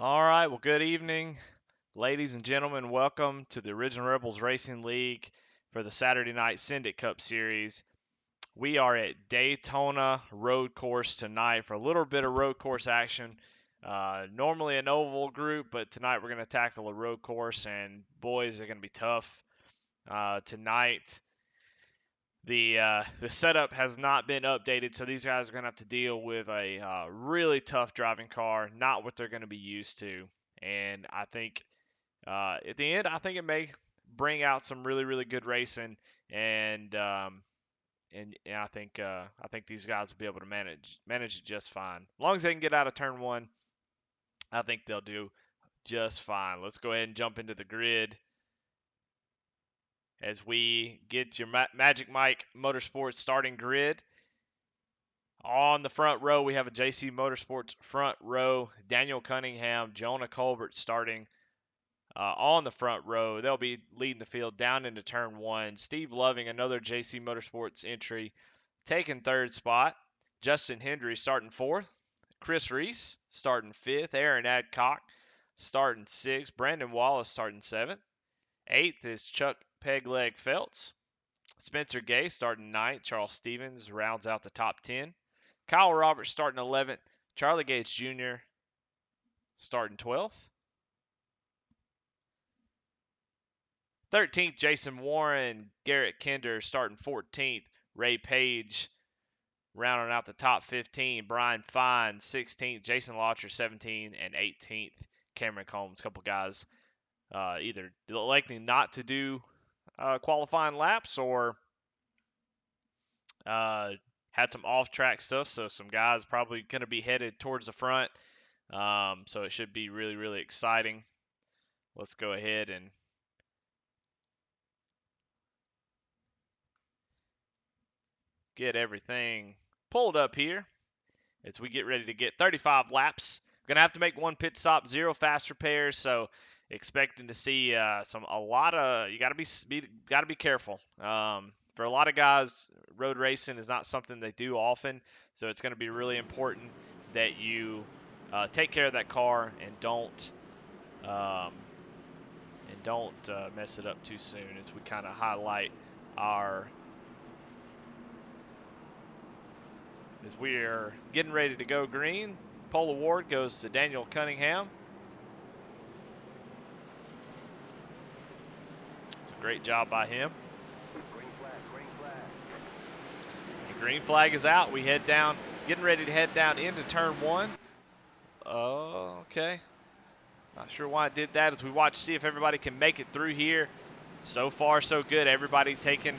All right, well, good evening, ladies and gentlemen. Welcome to the Original Rebels Racing League for the Saturday Night Syndicate Cup Series. We are at Daytona Road Course tonight for a little bit of road course action. Normally an oval group, but tonight we're going to tackle a road course, and boys, they're going to be tough tonight. The setup has not been updated, so these guys are going to have to deal with a really tough driving car, not what they're going to be used to. And I think at the end, I think it may bring out some really good racing, and I think these guys will be able to manage it just fine. As long as they can get out of turn one, I think they'll do just fine. Let's go ahead and jump into the grid as we get your Magic Mike Motorsports starting grid. On the front row, we have a JC Motorsports front row. Daniel Cunningham, Jonah Colbert starting on the front row. They'll be leading the field down into turn one. Steve Loving, another JC Motorsports entry, taking third spot. Justin Hendry starting fourth. Chris Reese starting fifth. Aaron Adcock starting sixth. Brandon Wallace starting seventh. Eighth is Chuck Pegleg Feltz. Spencer Gay starting ninth. Charles Stevens rounds out the top 10. Kyle Roberts starting 11th. Charlie Gates Jr. starting 12th. 13th, Jason Warren. Garrett Kinder starting 14th. Ray Page rounding out the top 15. Brian Fine 16th. Jason Lautcher 17th. And 18th, Cameron Combs. A couple guys either electing not to do qualifying laps or had some off-track stuff. So some guys probably going to be headed towards the front. So it should be really exciting. Let's go ahead and get everything pulled up here as we get ready to get 35 laps. We're gonna have to make one pit stop, 0 fast repairs, so expecting to see a lot of you got to be careful. For a lot of guys, road racing is not something they do often, so it's going to be really important that you take care of that car and don't mess it up too soon. As we kind of highlight as we are getting ready to go green. Pole award goes to Daniel Cunningham. It's a great job by him. Green flag. The green flag is out. We head down, getting ready to head down into turn one. Oh, okay. Not sure why it did that as we watch, see if everybody can make it through here. So far, so good. Everybody taking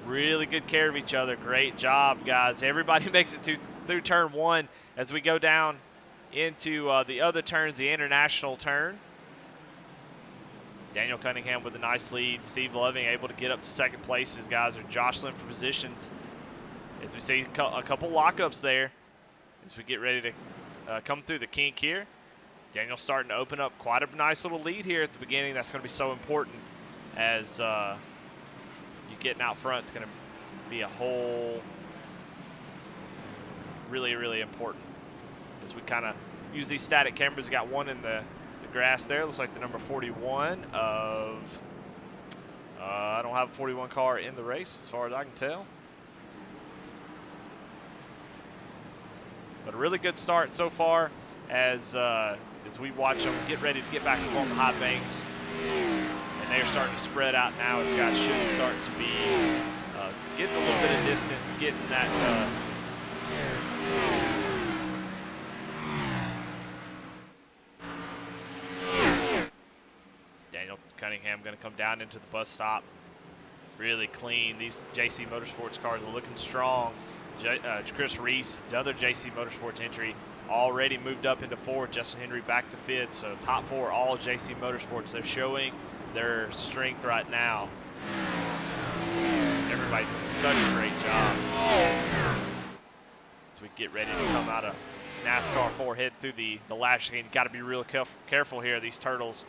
really good care of each other. Great job, guys. Everybody makes it through turn one as we go down into the other turns, the international turn. Daniel Cunningham with a nice lead. Steve Loving able to get up to second place. His guys are jostling for positions. As we see a couple lockups there as we get ready to come through the kink here. Daniel starting to open up quite a nice little lead here at the beginning. That's going to be so important as you getting out front. It's going to be a whole really important as we kind of use these static cameras. We got one in the grass there. Looks like the number 41 of I don't have a 41 car in the race as far as I can tell, but a really good start so far as we watch them get ready to get back up on the high banks, and they're starting to spread out now as guys should start to be getting a little bit of distance, getting that Daniel Cunningham going to come down into the bus stop. Really clean. These JC Motorsports cars are looking strong. Chris Reese, the other JC Motorsports entry, already moved up into fourth. Justin Henry back to fifth. So top four, all JC Motorsports. They're showing their strength right now. Everybody doing such a great job. As we get ready to come out of NASCAR 4, head through the lash again. Got to be real careful here. These turtles,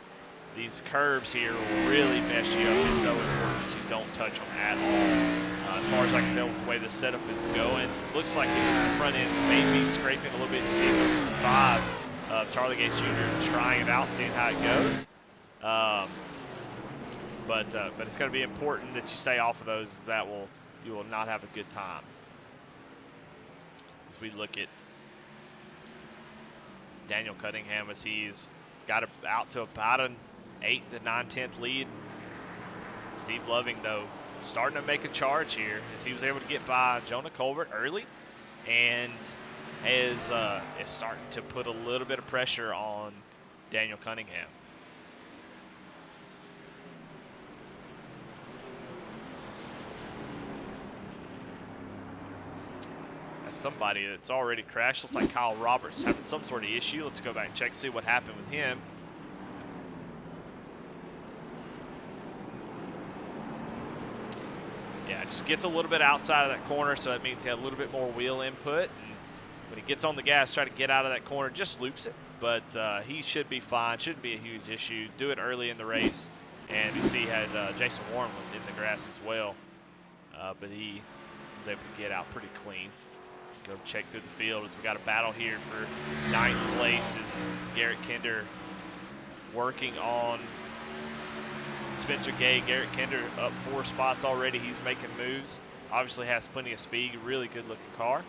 these curves here will really mess you up. It's so important that you don't touch them at all. As far as I can tell with the way the setup is going, looks like the front end may be scraping a little bit. You see the 5 of Charlie Gates Jr. trying it out, seeing how it goes. But it's going to be important that you stay off of those, as you will not have a good time. As we look at Daniel Cunningham, as he's got out to about an 8 to 9/10 lead. Steve Loving, though, starting to make a charge here, as he was able to get by Jonah Colbert early, and is starting to put a little bit of pressure on Daniel Cunningham. As somebody that's already crashed, looks like Kyle Roberts having some sort of issue. Let's go back and check, see what happened with him. Yeah, just gets a little bit outside of that corner, so that means he had a little bit more wheel input. And when he gets on the gas, try to get out of that corner, just loops it. But he should be fine. Shouldn't be a huge issue. Do it early in the race. And you see he had Jason Warren was in the grass as well. But he was able to get out pretty clean. Go check through the field as we got a battle here for 9th place. Is Garrett Kinder working on Spencer Gay. Garrett Kinder up 4 spots already. He's making moves. Obviously has plenty of speed. Really good looking car.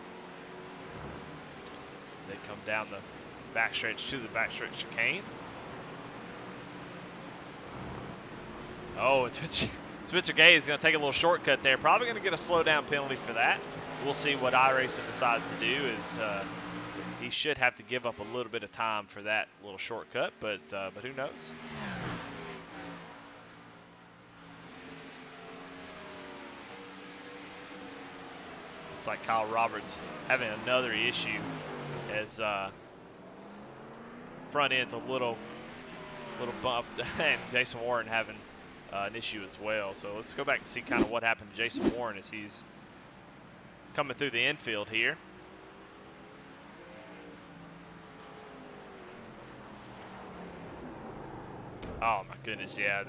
As they come down the backstretch to the backstretch chicane. Oh, Spencer Gay is going to take a little shortcut there. Probably going to get a slow down penalty for that. We'll see what iRacing decides to do. Is he should have to give up a little bit of time for that little shortcut, but who knows? It's like Kyle Roberts having another issue, as front end's a little bumped, and Jason Warren having an issue as well. So let's go back and see kind of what happened to Jason Warren as he's coming through the infield here. Oh my goodness, yeah.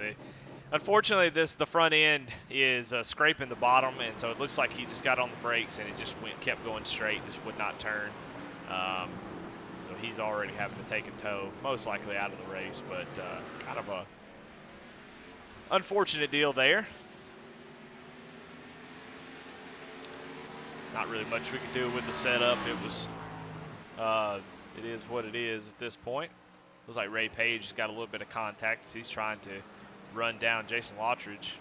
Unfortunately, the front end is scraping the bottom, and so it looks like he just got on the brakes and it just kept going straight, just would not turn. So he's already having to take a tow, most likely out of the race, but kind of a unfortunate deal there. Not really much we could do with the setup. It is what it is at this point. Looks like Ray Page has got a little bit of contact. He's trying to run down Jason Lottridge,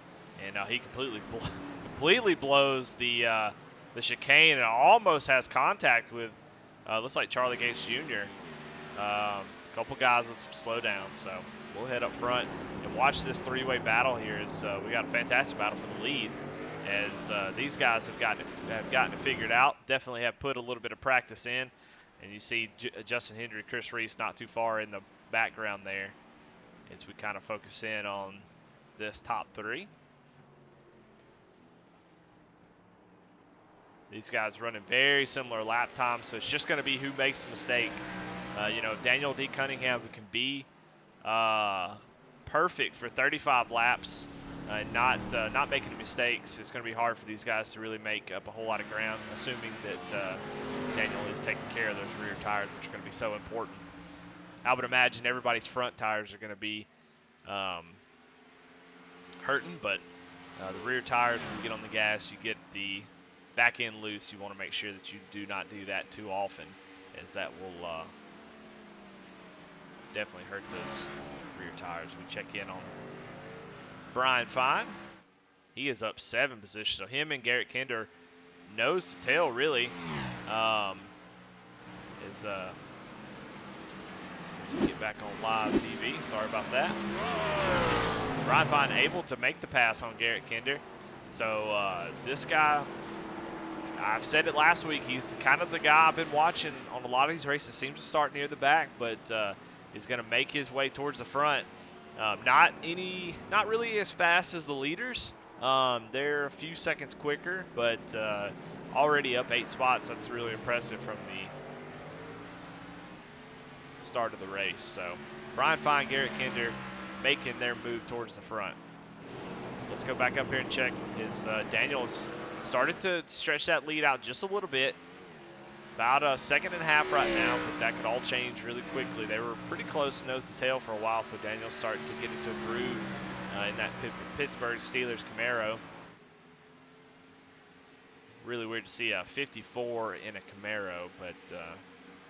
and he completely blows the chicane and almost has contact with looks like Charlie Gates Jr. A couple guys with some slowdown. So we'll head up front and watch this 3-way battle here. As we got a fantastic battle for the lead. As these guys have gotten it figured out, definitely have put a little bit of practice in, and you see Justin Hendry, Chris Reese not too far in the background there, as we kind of focus in on this top 3. These guys running very similar lap times, so it's just going to be who makes the mistake. Daniel D. Cunningham, who can be perfect for 35 laps. Not making mistakes. It's going to be hard for these guys to really make up a whole lot of ground, assuming that Daniel is taking care of those rear tires, which are going to be so important. I would imagine everybody's front tires are going to be hurting, but the rear tires, when you get on the gas, you get the back end loose. You want to make sure that you do not do that too often, as that will definitely hurt those rear tires. We check in on Brian Fine. He is up 7 positions. So him and Garrett Kinder nose to tail, really. Get back on live TV. Sorry about that. Brian Fine able to make the pass on Garrett Kinder. So this guy, I've said it last week, he's kind of the guy I've been watching on a lot of these races. Seems to start near the back, but is going to make his way towards the front. Not really as fast as the leaders. They're a few seconds quicker, but already up 8 spots. That's really impressive from the start of the race. So Brian Fine, Garrett Kinder making their move towards the front. Let's go back up here and check. Daniel's started to stretch that lead out just a little bit. About a second and a half right now, but that could all change really quickly. They were pretty close nose to tail for a while, so Daniel's starting to get into a groove in that Pittsburgh Steelers Camaro. Really weird to see a 54 in a Camaro, but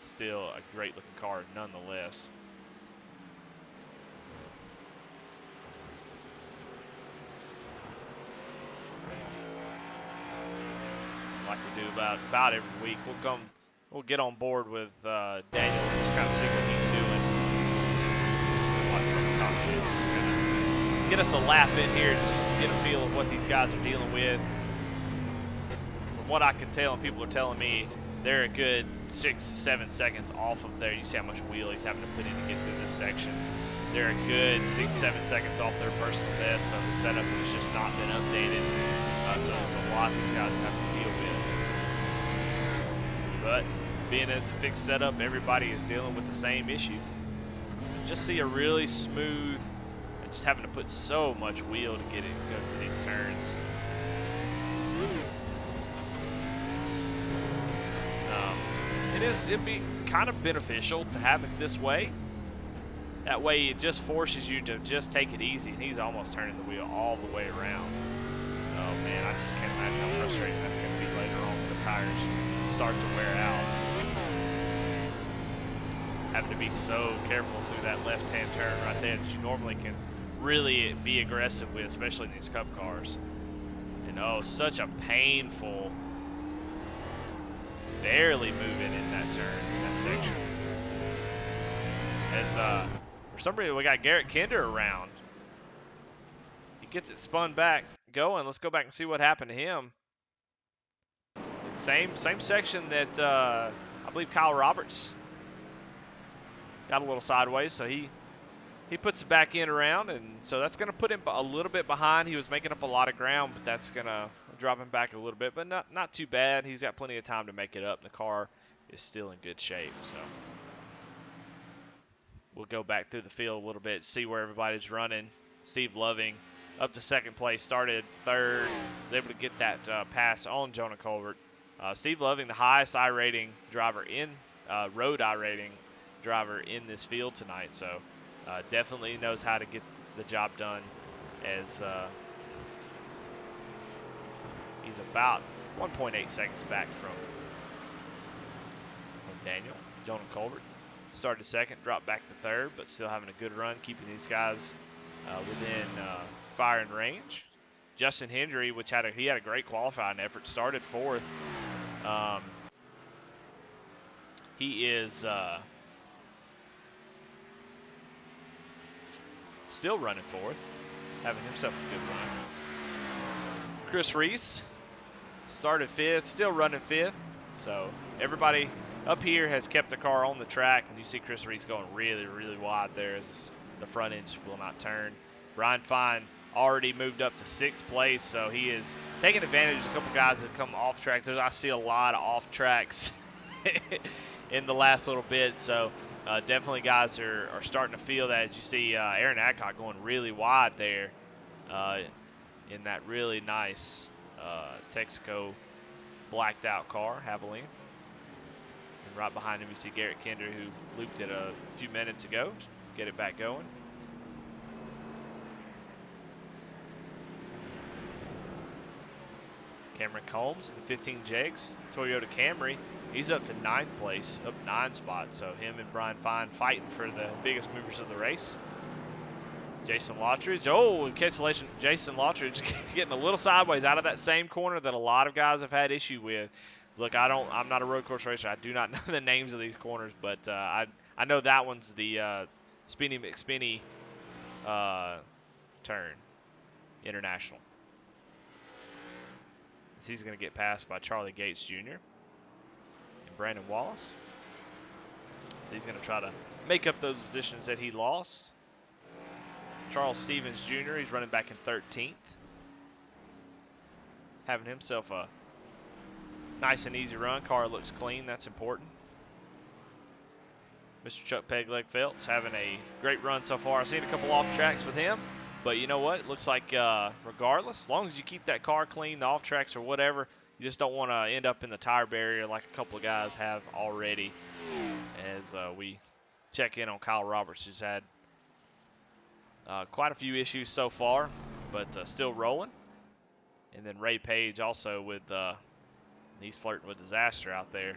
still a great looking car nonetheless. Like we do about every week, we'll get on board with Daniel and just kind of see what he's doing. Just kind of get us a lap in here, just get a feel of what these guys are dealing with. From what I can tell, and people are telling me, they're a good 6 to 7 seconds off of there. You see how much wheel he's having to put in to get through this section. They're a good 6 to 7 seconds off their personal best, so the setup has just not been updated. So it's a lot these guys have to deal with. But being that it's a fixed setup, everybody is dealing with the same issue. Just see a really smooth, and just having to put so much wheel to get it go through these turns. It'd be kind of beneficial to have it this way. That way it just forces you to just take it easy, and he's almost turning the wheel all the way around. Oh man, I just can't imagine how frustrating that's going to be later on when the tires start to wear out. Having to be so careful through that left-hand turn right there that you normally can really be aggressive with, especially in these Cup cars. And oh, such a painful, barely moving in that turn, in that section. As for some reason we got Garrett Kinder around. He gets it spun back going. Let's go back and see what happened to him. Same section that I believe Kyle Roberts got a little sideways, so he puts it back in around, and so that's going to put him a little bit behind. He was making up a lot of ground, but that's going to drop him back a little bit, but not too bad. He's got plenty of time to make it up. The car is still in good shape, so we'll go back through the field a little bit, see where everybody's running. Steve Loving up to second place, started third, was able to get that pass on Jonah Colbert. Steve Loving, the highest I-rating driver in road I-rating driver in this field tonight, so definitely knows how to get the job done, as he's about 1.8 seconds back from Daniel. Jonah Colbert started second, dropped back to third, but still having a good run, keeping these guys within firing range. Justin Hendry, he had a great qualifying effort, started fourth. He is still running fourth, having himself a good run. Chris Reese started fifth, still running fifth. So everybody up here has kept the car on the track, and you see Chris Reese going really, really wide there as the front end will not turn. Brian Fine already moved up to sixth place, so he is taking advantage of a couple guys that come off track. I see a lot of off tracks in the last little bit, so definitely guys are starting to feel that. As you see Aaron Adcock going really wide there in that really nice Texaco blacked out car, Havoline. And right behind him you see Garrett Kinder, who looped it a few minutes ago. Get it back going. Cameron Combs in the 15 Jegs Toyota Camry. He's up to 9th place, up 9 spots. So him and Brian Fine fighting for the biggest movers of the race. Jason Lottridge. Oh, cancellation. Jason Lottridge getting a little sideways out of that same corner that a lot of guys have had issue with. Look, I'm not a road course racer. I do not know the names of these corners, but I know that one's the Spinny McSpinny turn, International. So he's going to get passed by Charlie Gates Jr. and Brandon Wallace. So he's going to try to make up those positions that he lost. Charles Stevens Jr., he's running back in 13th. Having himself a nice and easy run. Car looks clean. That's important. Mr. Chuck Pegleg Phelps having a great run so far. I've seen a couple off tracks with him. But you know what? It looks like regardless, as long as you keep that car clean, the off tracks or whatever, you just don't want to end up in the tire barrier like a couple of guys have already. As we check in on Kyle Roberts, who's had quite a few issues so far, but still rolling. And then Ray Page also with he's flirting with disaster out there.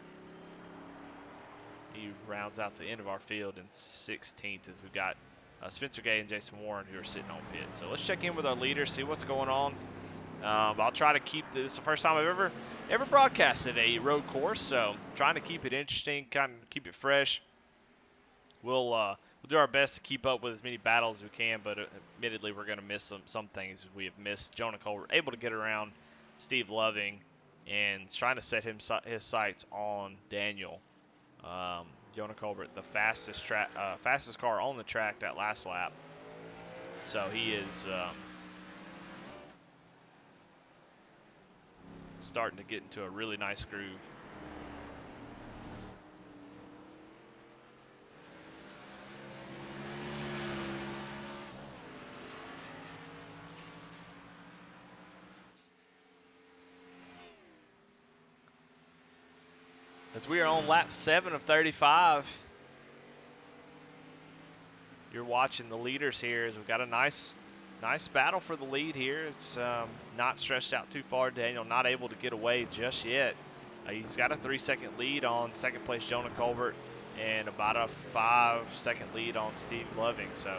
He rounds out the end of our field in 16th as we've got Spencer Gay and Jason Warren who are sitting on pit. So let's check in with our leaders, see what's going on. I'll try to keep this the first time I've ever broadcasted a road course, so trying to keep it interesting, kind of keep it fresh. We'll do our best to keep up with as many battles as we can, but admittedly we're going to miss some things we have missed. Jonah Colbert able to get around Steve Loving and trying to set his sights on Daniel. Jonah Colbert, the fastest car on the track that last lap. So he is starting to get into a really nice groove. As we are on lap 7 of 35, you're watching the leaders here as we've got a nice battle for the lead here. It's not stretched out too far. Daniel not able to get away just yet. He's got a 3-second lead on second place Jonah Colbert and about a 5-second lead on Steve Loving. So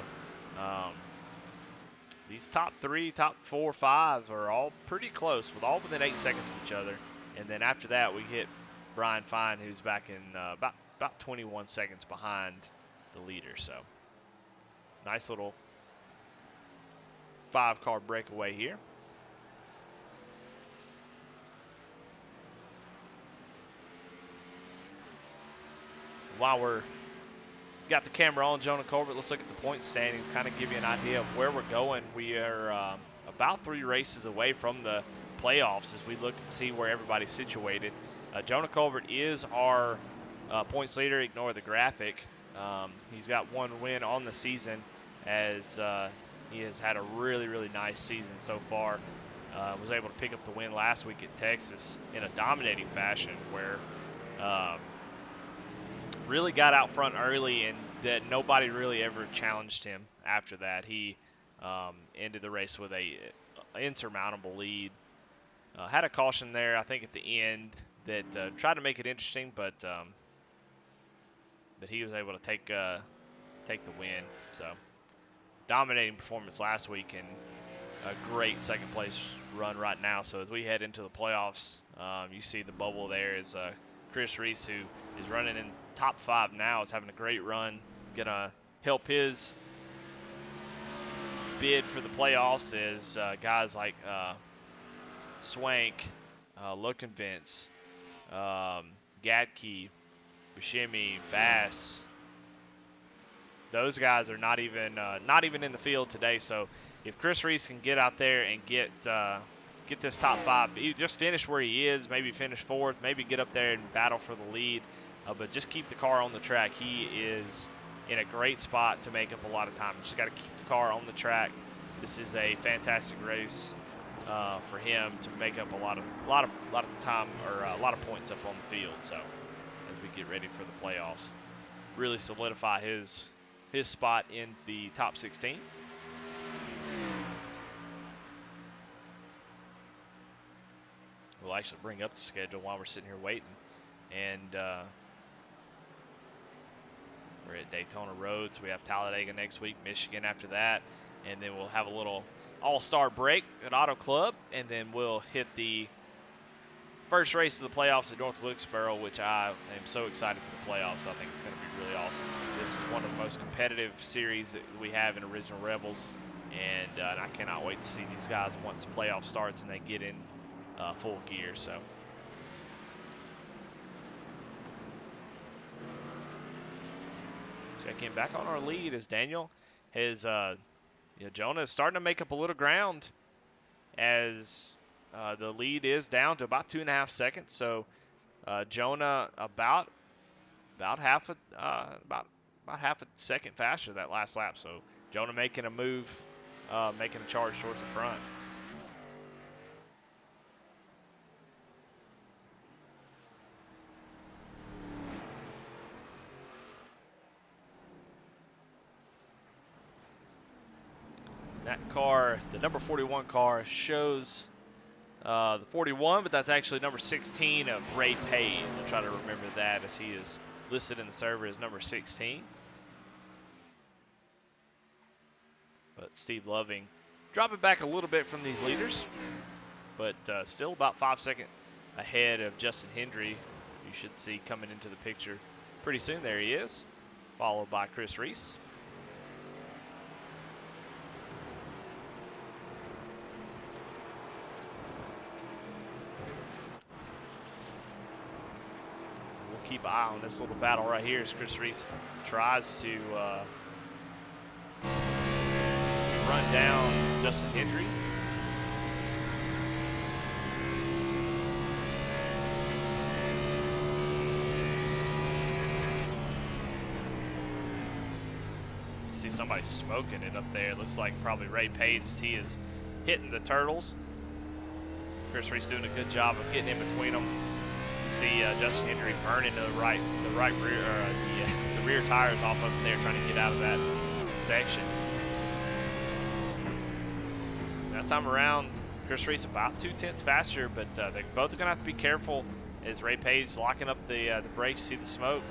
these top 3, top 4, 5 are all pretty close, with all within 8 seconds of each other. And then after that, we hit Brian Fine, who's back in about 21 seconds behind the leader. So nice little 5-car breakaway here. While we're got the camera on Jonah Colbert, let's look at the point standings, kind of give you an idea of where we're going. We are about 3 races away from the playoffs as we look and see where everybody's situated. Jonah Colbert is our points leader. Ignore the graphic. He's got 1 win on the season as he has had a really nice season so far. Was able to pick up the win last week at Texas in a dominating fashion where really got out front early and that nobody really ever challenged him after that. He ended the race with a insurmountable lead. Had a caution there, I think, at the end that tried to make it interesting, but he was able to take the win. So dominating performance last week and a great second place run right now. So as we head into the playoffs, you see the bubble there is Chris Reese, who is running in top 5 now, is having a great run. Gonna help his bid for the playoffs as guys like Swank, Look-N-Vince, Gadke, Buscemi, Bass. Those guys are not even in the field today. So if Chris Reese can get out there and get this top 5, he just finish where he is, maybe finish 4th, maybe get up there and battle for the lead, but just keep the car on the track. He is in a great spot to make up a lot of time. You just got to keep the car on the track. This is a fantastic race for him to make up a lot of time, or a lot of points up on the field. So as we get ready for the playoffs, really solidify his spot in the top 16. We'll actually bring up the schedule while we're sitting here waiting. And we're at Daytona Roads. We have Talladega next week, Michigan after that. And then we'll have a little all-star break at Auto Club. And then we'll hit the first race of the playoffs at North Wilkesboro, which I am so excited for the playoffs. I think it's going to be really awesome. This is one of the most competitive series that we have in Original Rebels. And I cannot wait to see these guys once playoff starts and they get in full gear. So check in back on our lead as Daniel has Jonah is starting to make up a little ground as the lead is down to about 2.5 seconds. So Jonah about half a second faster that last lap. So Jonah making a move, making a charge towards the front. That car, the number 41 car, shows the 41, but that's actually number 16 of Ray Page. We'll try to remember that as he is listed in the server as number 16. But Steve Loving dropping back a little bit from these leaders, but still about 5 seconds ahead of Justin Hendry. You should see coming into the picture pretty soon. There he is, followed by Chris Reese. We'll keep an eye on this little battle right here as Chris Reese tries to run down Justin Hendry. See somebody smoking it up there. Looks like probably Ray Page. He is hitting the turtles. Chris Reese doing a good job of getting in between them. You see Justin Hendry burning the right rear, the rear tires off up there, trying to get out of that section. That time around, Chris Reese about 2/10 faster, but they both are gonna have to be careful as Ray Page locking up the brakes. See the smoke.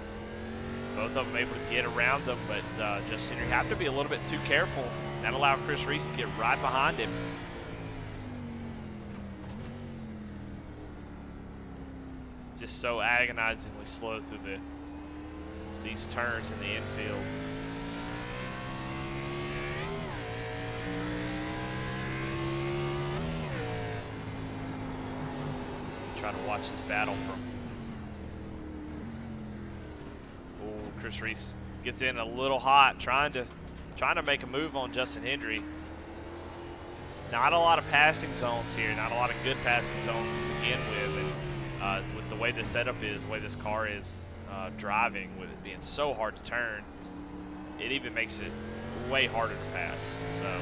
Both of them able to get around them, but Justin Hendry have to be a little bit too careful and allow Chris Reese to get right behind him. Just so agonizingly slow through these turns in the infield. Try to watch this battle from. Oh, Chris Reese gets in a little hot, trying to make a move on Justin Hendry. Not a lot of passing zones here, not a lot of good passing zones to begin with, and with the way the setup is, the way this car is driving, with it being so hard to turn, it even makes it way harder to pass. So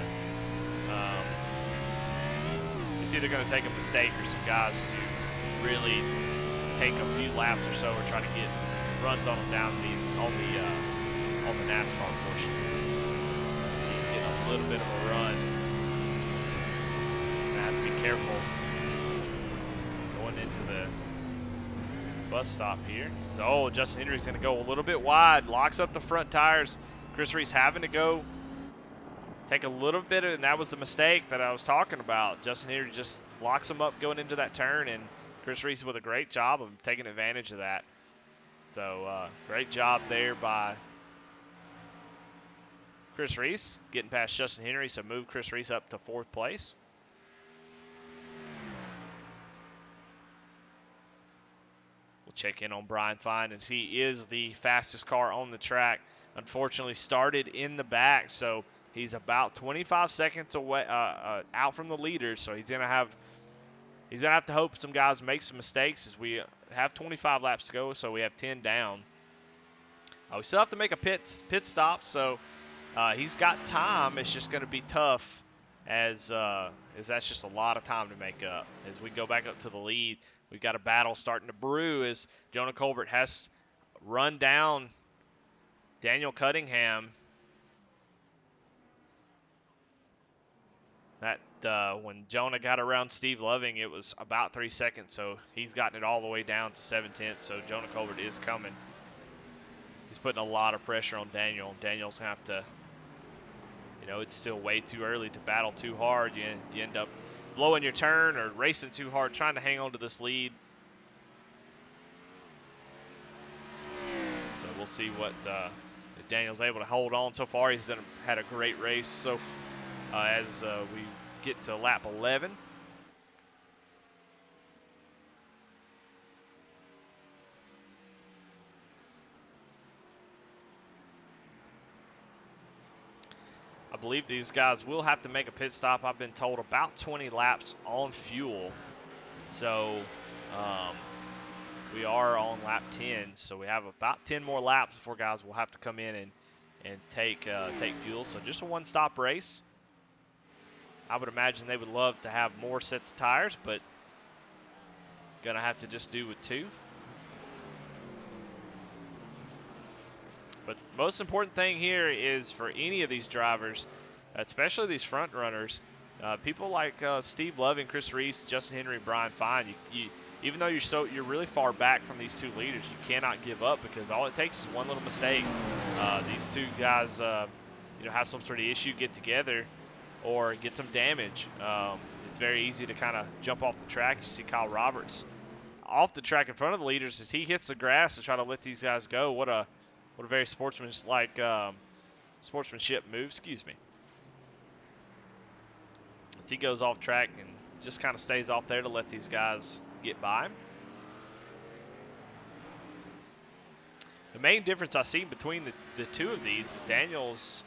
it's either going to take a mistake or some guys to really take a few laps or so, or try to get runs on them down on the NASCAR portion. See him getting a little bit of a run. I have to be careful going into the bus stop here. So, Justin Hendry's going to go a little bit wide, locks up the front tires. Chris Reese having to go take a little bit of, and that was the mistake that I was talking about. Justin Hendry just locks him up going into that turn, and Chris Reese with a great job of taking advantage of that. So, great job there by Chris Reese, getting past Justin Hendry, so move Chris Reese up to 4th place. We'll check in on Brian Fine, as he is the fastest car on the track. Unfortunately, started in the back, so he's about 25 seconds away, out from the leaders. So he's gonna have to hope some guys make some mistakes, as we have 25 laps to go, so we have 10 down. We still have to make a pit stop, so he's got time. It's just going to be tough, as that's just a lot of time to make up. As we go back up to the lead, we've got a battle starting to brew as Jonah Colbert has run down Daniel Cunningham. That when Jonah got around Steve Loving, it was about 3 seconds, so he's gotten it all the way down to 7/10. So Jonah Colbert is coming. He's putting a lot of pressure on Daniel. Daniel's gonna have to, it's still way too early to battle too hard. You end up blowing your turn or racing too hard, trying to hang on to this lead. So we'll see what if Daniel's able to hold on. So far, he's had a great race. So as we get to lap 11. I believe these guys will have to make a pit stop. I've been told about 20 laps on fuel. So we are on lap 10. So we have about 10 more laps before guys will have to come in and take fuel. So just a one-stop race. I would imagine they would love to have more sets of tires, but gonna have to just do with 2. But the most important thing here is for any of these drivers, especially these front runners. People like Steve Loving, Chris Reese, Justin Henry, Brian Fine. Even though you're really far back from these two leaders, you cannot give up because all it takes is one little mistake. These two guys, have some sort of issue, get together, or get some damage. It's very easy to kind of jump off the track. You see Kyle Roberts off the track in front of the leaders as he hits the grass to try to let these guys go. What a very sportsmanship move. Excuse me. As he goes off track and just kind of stays off there to let these guys get by him. The main difference I see between the two of these is Daniel's,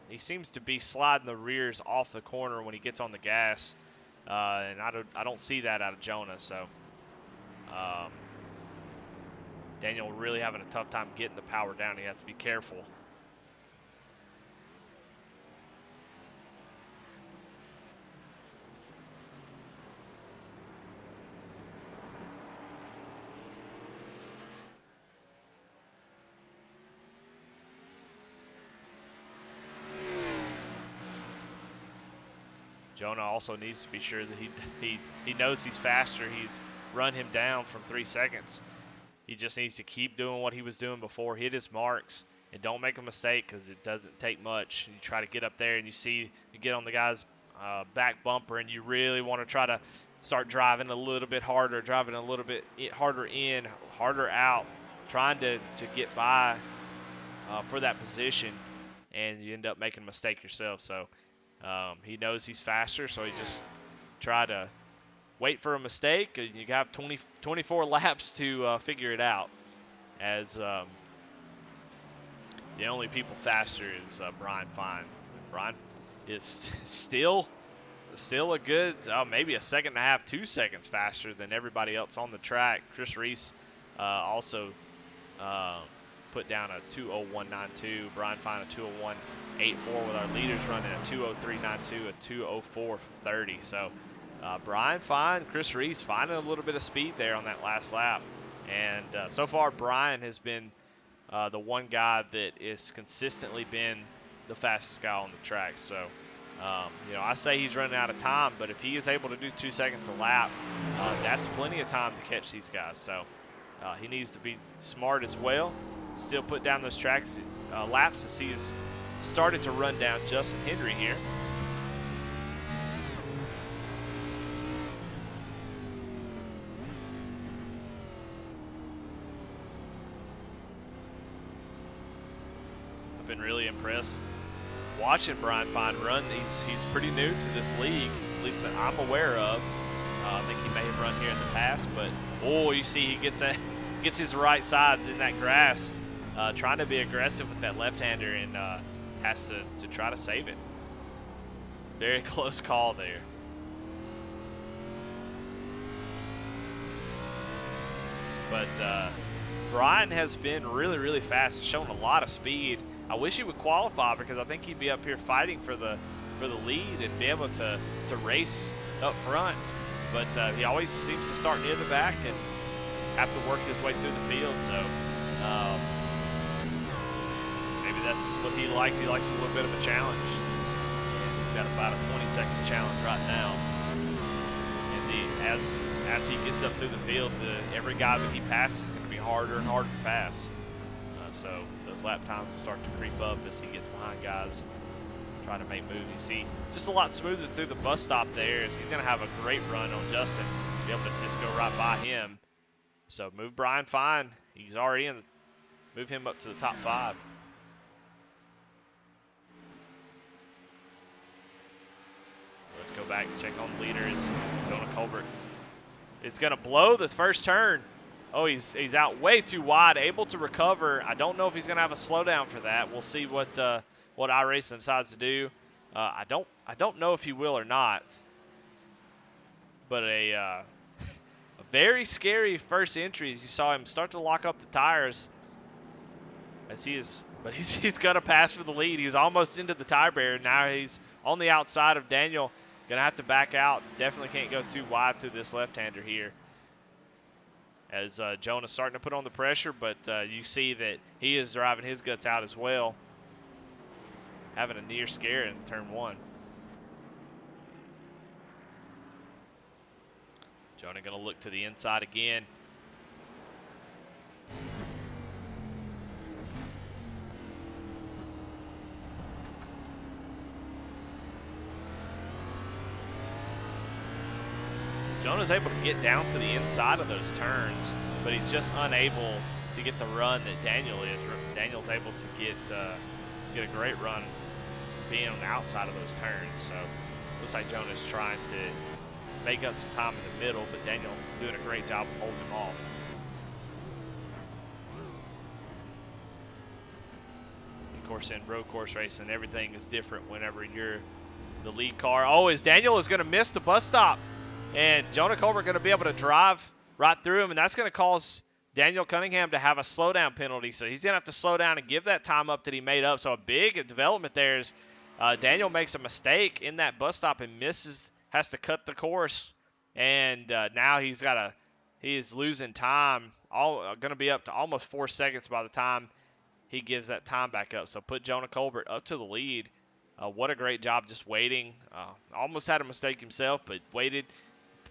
he seems to be sliding the rears off the corner when he gets on the gas, and I don't see that out of Jonah. So Daniel really having a tough time getting the power down. He has to be careful. Jonah also needs to be sure that he knows he's faster. He's run him down from 3 seconds. He just needs to keep doing what he was doing before, hit his marks, and don't make a mistake because it doesn't take much. You try to get up there and you get on the guy's back bumper and you really want to try to start driving a little bit harder, driving a little bit harder in, harder out, trying to get by for that position, and you end up making a mistake yourself. So he knows he's faster, so he just try to wait for a mistake. You got 24 laps to figure it out. As the only people faster is Brian Fine. Brian is still a good, maybe a second and a half, 2 seconds faster than everybody else on the track. Chris Reese also put down a 2:01.92. Brian Fine a 2:01.84 with our leaders running a 2:03.92, a 2:04.30. So Brian Fine, Chris Reese finding a little bit of speed there on that last lap. And so far, Brian has been the one guy that has consistently been the fastest guy on the track. So, I say he's running out of time, but if he is able to do 2 seconds a lap, that's plenty of time to catch these guys. So he needs to be smart as well. Still put down those laps as he has started to run down Justin Henry here. I've been really impressed watching Brian Fine run. He's pretty new to this league, at least that I'm aware of. I think he may have run here in the past, but you see he gets his right sides in that grass, trying to be aggressive with that left-hander, and has to try to save it. Very close call there. But Brian has been really, really fast. He's shown a lot of speed. I wish he would qualify because I think he'd be up here fighting for the lead and be able to race up front. But he always seems to start near the back and have to work his way through the field. So maybe that's what he likes. He likes a little bit of a challenge. And he's got about a 20-second challenge right now. And as he gets up through the field, every guy that he passes is going to be harder and harder to pass. So those lap times will start to creep up as he gets behind guys trying to make moves. You see just a lot smoother through the bus stop there, as he's going to have a great run on Justin, be able to just go right by him. So move Brian Fine. He's already in. Move him up to the top 5. Let's go back and check on the leaders. Jonah Colbert is going to blow the first turn. Oh, he's out way too wide, able to recover. I don't know if he's going to have a slowdown for that. We'll see what iRacing decides to do. I don't know if he will or not. But a very scary first entry as you saw him start to lock up the tires. As he's going to pass for the lead. He was almost into the tire barrier. Now he's on the outside of Daniel. Going to have to back out. Definitely can't go too wide through this left-hander here. As Jonah's starting to put on the pressure, but you see that he is driving his guts out as well. having a near scare in turn 1. Jonah going to look to the inside again. Jonah's able to get down to the inside of those turns, but he's just unable to get the run that Daniel is. Daniel's able to get a great run being on the outside of those turns. So looks like Jonah's trying to make up some time in the middle, but Daniel doing a great job of holding him off. Of course, in road course racing, everything is different whenever you're the lead car. Oh, Daniel is going to miss the bus stop, and Jonah Colbert going to be able to drive right through him, and that's going to cause Daniel Cunningham to have a slowdown penalty. So he's going to have to slow down and give that time up that he made up. So a big development there is Daniel makes a mistake in that bus stop and has to cut the course, and now he is losing time. Going to be up to almost 4 seconds by the time he gives that time back up. So put Jonah Colbert up to the lead. What a great job just waiting. Almost had a mistake himself, but waited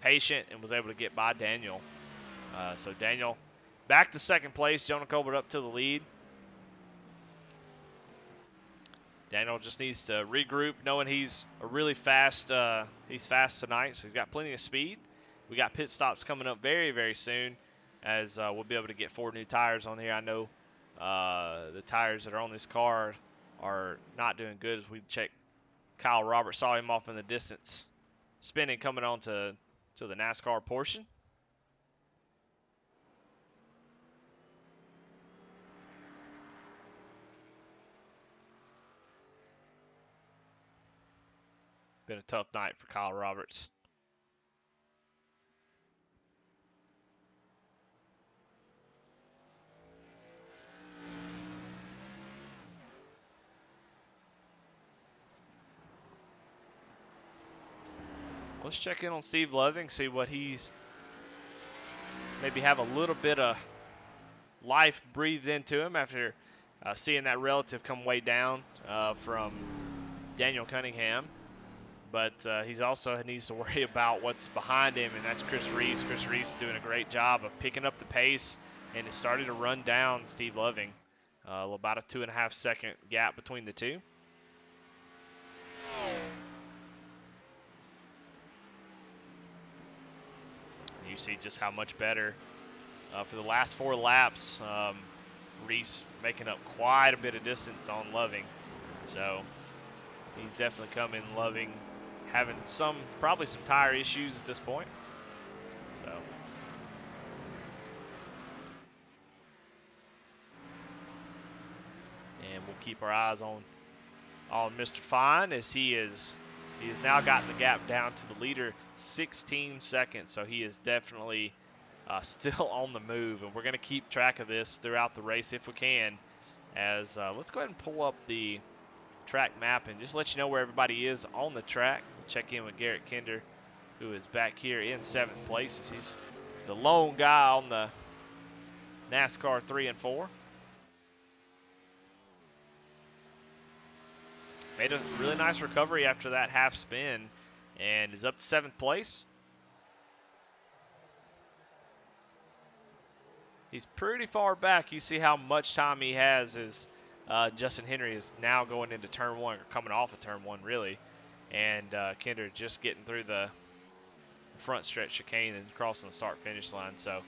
patient and was able to get by Daniel. So Daniel back to second place. Jonah Colbert up to the lead. Daniel just needs to regroup, knowing he's fast tonight, so he's got plenty of speed. We got pit stops coming up very, very soon, as we'll be able to get 4 new tires on here. I know the tires that are on this car are not doing good. As we check, Kyle Roberts saw him off in the distance, spinning, coming on to the NASCAR portion. Been a tough night for Kyle Roberts. Let's check in on Steve Loving, see what he's maybe have a little bit of life breathed into him after seeing that relative come way down from Daniel Cunningham. But he also needs to worry about what's behind him, and that's Chris Reese. Chris Reese is doing a great job of picking up the pace, and is starting to run down Steve Loving. About a 2.5 second gap between the two. You see just how much better for the last 4 laps. Reese making up quite a bit of distance on Loving. So he's definitely coming. Loving having probably some tire issues at this point. So and we'll keep our eyes on Mr. Fine, as he has now gotten the gap down to the leader, 16 seconds. So he is definitely still on the move, and we're going to keep track of this throughout the race if we can. As let's go ahead and pull up the track map and just let you know where everybody is on the track. Check in with Garrett Kinder, who is back here in 7th place. He's the lone guy on the NASCAR 3 and 4. Made a really nice recovery after that half spin and is up to 7th place. He's pretty far back. You see how much time he has as Justin Henry is now going into turn 1, or coming off of turn 1, really. And Kinder just getting through the front stretch chicane and crossing the start-finish line. So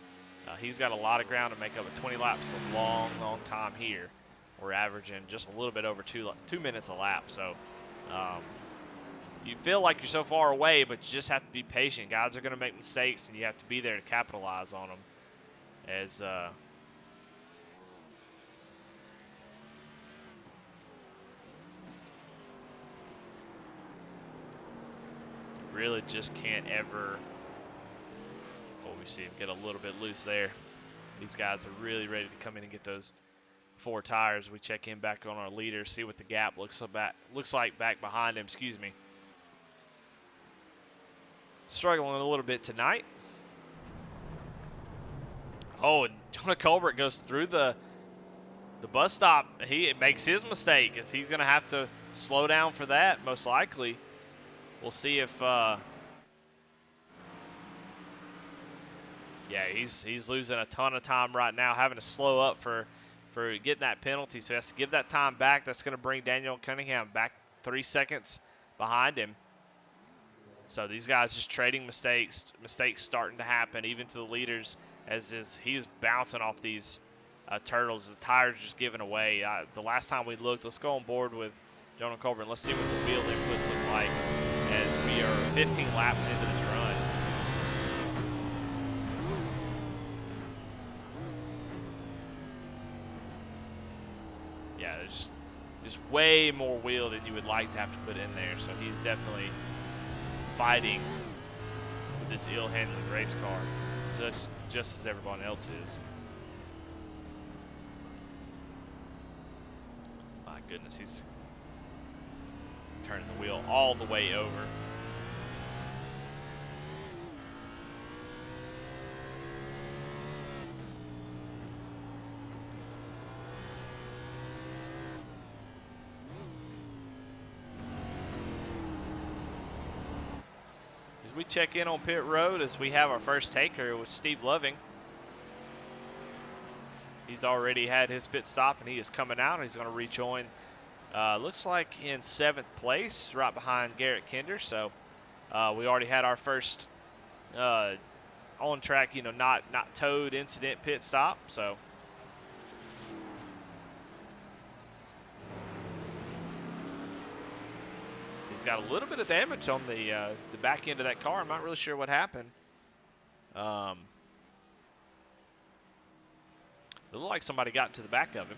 he's got a lot of ground to make up. 20 laps, a long, long time here. We're averaging just a little bit over 2 minutes a lap. So you feel like you're so far away, but you just have to be patient. Guys are going to make mistakes, and you have to be there to capitalize on them. As really just can't ever. Oh, we see him get a little bit loose there. These guys are really ready to come in and get those 4 tires. We check in back on our leader, see what the gap looks like back behind him. Excuse me. Struggling a little bit tonight. Oh, and Jonah Colbert goes through the the bus stop, he makes his mistake, as he's going to have to slow down for that, most likely. We'll see if, yeah, he's losing a ton of time right now, having to slow up for getting that penalty. So he has to give that time back. That's going to bring Daniel Cunningham back 3 seconds behind him. So these guys just trading mistakes starting to happen, even to the leaders, as he's bouncing off these turtles. The tires just giving away. The last time we looked, let's go on board with Jonah Colburn. Let's see what the field inputs look like as we are 15 laps into this run. Yeah, there's just way more wheel than you would like to have to put in there. So he's definitely fighting with this ill-handled race car, just as everyone else is. My goodness, he's turning the wheel all the way over. As we check in on pit road, as we have our first taker with Steve Loving. He's already had his pit stop, and he is coming out. He's going to rejoin, looks like in 7th place, right behind Garrett Kinder. So we already had our first on track, not towed incident pit stop. So he's got a little bit of damage on the back end of that car. I'm not really sure what happened. It looked like somebody got to the back of him.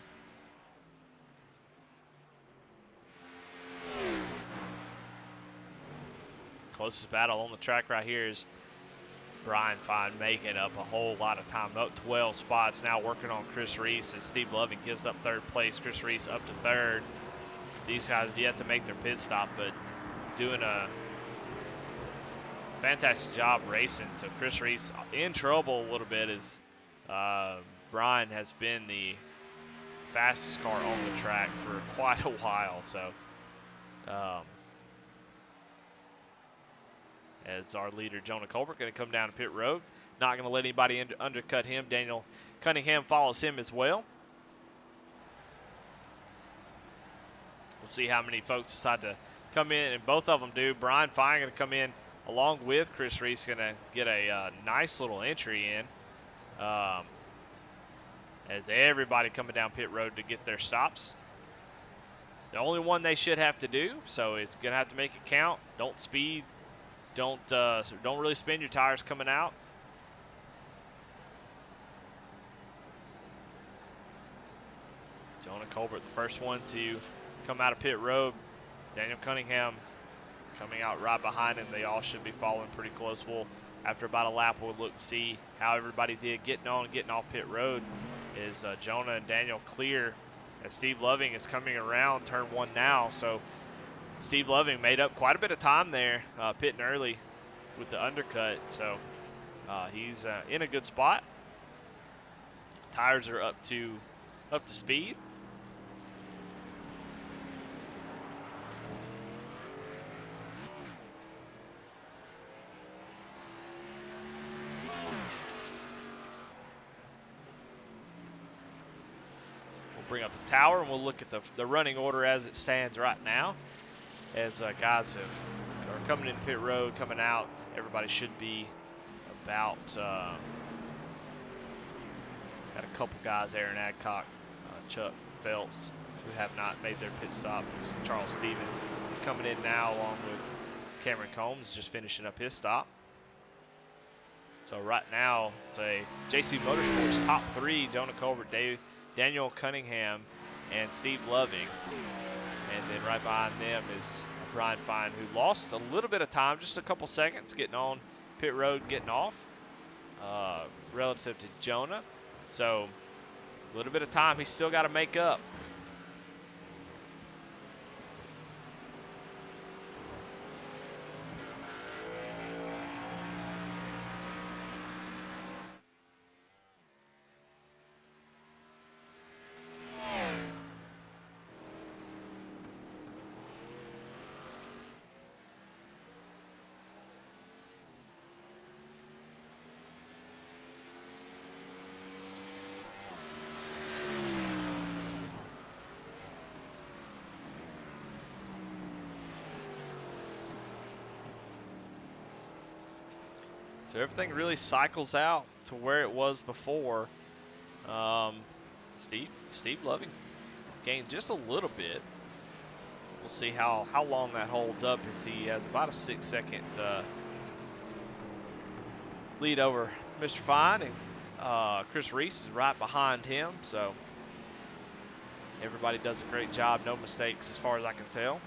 Closest battle on the track right here is Brian Fine making up a whole lot of time. Up 12 spots now, working on Chris Reese, as Steve Loving gives up 3rd place. Chris Reese up to 3rd. These guys have yet to make their pit stop, but doing a fantastic job racing. So Chris Reese in trouble a little bit, as Brian has been the fastest car on the track for quite a while. So as our leader Jonah Colbert going to come down to pit road, not going to let anybody undercut him. Daniel Cunningham follows him as well. We'll see how many folks decide to come in, and both of them do. Brian Fine going to come in along with Chris Reese, going to get a nice little entry in. As everybody coming down pit road to get their stops. The only one they should have to do, so it's going to have to make it count. Don't speed. Don't really spin your tires coming out. Jonah Colbert, the first one to come out of pit road. Daniel Cunningham coming out right behind him. They all should be following pretty close. After about a lap, we'll look and see how everybody did getting on and getting off pit road. Is Jonah and Daniel clear, as Steve Loving is coming around turn 1 now. So Steve Loving made up quite a bit of time there, pitting early with the undercut. So he's in a good spot. Tires are up to speed. Bring up the tower, and we'll look at the running order as it stands right now. As guys are coming in pit road, coming out, everybody should be about. Got a couple guys, Aaron Adcock, Chuck Phelps, who have not made their pit stop. Charles Stevens is coming in now, along with Cameron Combs, just finishing up his stop. So right now, it's a JC Motorsports top 3: Jonah Colbert, Daniel Cunningham, and Steve Loving. And then right behind them is Brian Fine, who lost a little bit of time, just a couple seconds, getting on pit road, getting off, relative to Jonah. So a little bit of time he's still got to make up. So everything really cycles out to where it was before. Steve Loving gained just a little bit. We'll see how long that holds up, as he has about a 6-second lead over Mr. Fine, and Chris Reese is right behind him. So everybody does a great job, no mistakes as far as I can tell.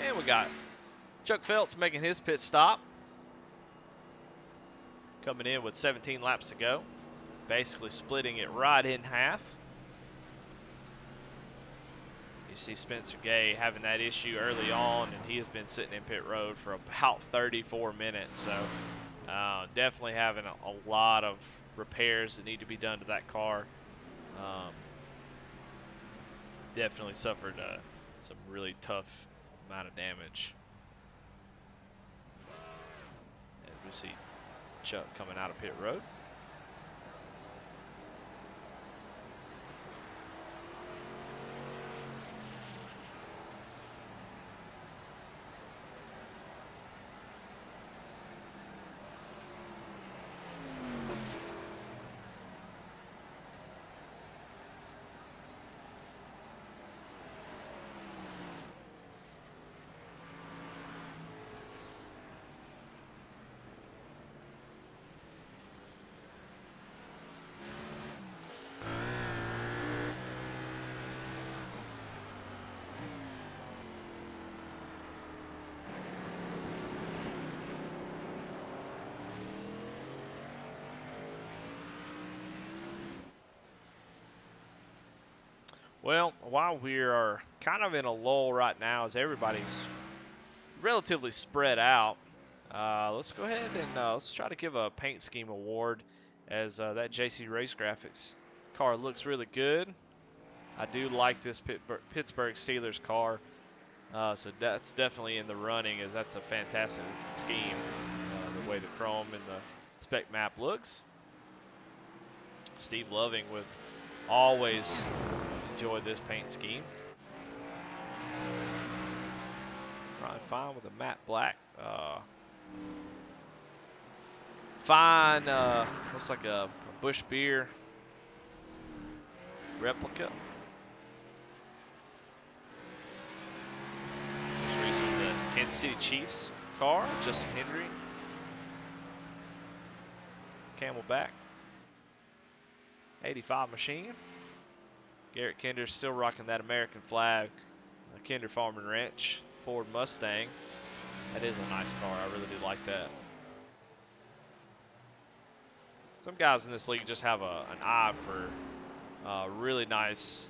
And we got Chuck Phelps making his pit stop, coming in with 17 laps to go, basically splitting it right in half. You see Spencer Gay having that issue early on, and he has been sitting in pit road for about 34 minutes. So definitely having a lot of repairs that need to be done to that car. Definitely suffered some really tough amount of damage. And we see Chuck coming out of pit road. Well, while we are kind of in a lull right now, as everybody's relatively spread out, let's go ahead and let's try to give a paint scheme award, as that JC Race Graphics car looks really good. I do like this Pittsburgh Steelers car, so that's definitely in the running, as that's a fantastic scheme, the way the chrome and the spec map looks. Steve Loving with always enjoyed this paint scheme. Ryan Fine with a matte black. Fine, looks like a Busch Beer replica. This race with the Kansas City Chiefs car, Justin Hendry. Camelback. 85 machine. Garrett Kinder's still rocking that American flag. Kinder Farm and Ranch Ford Mustang. That is a nice car. I really do like that. Some guys in this league just have an eye for really nice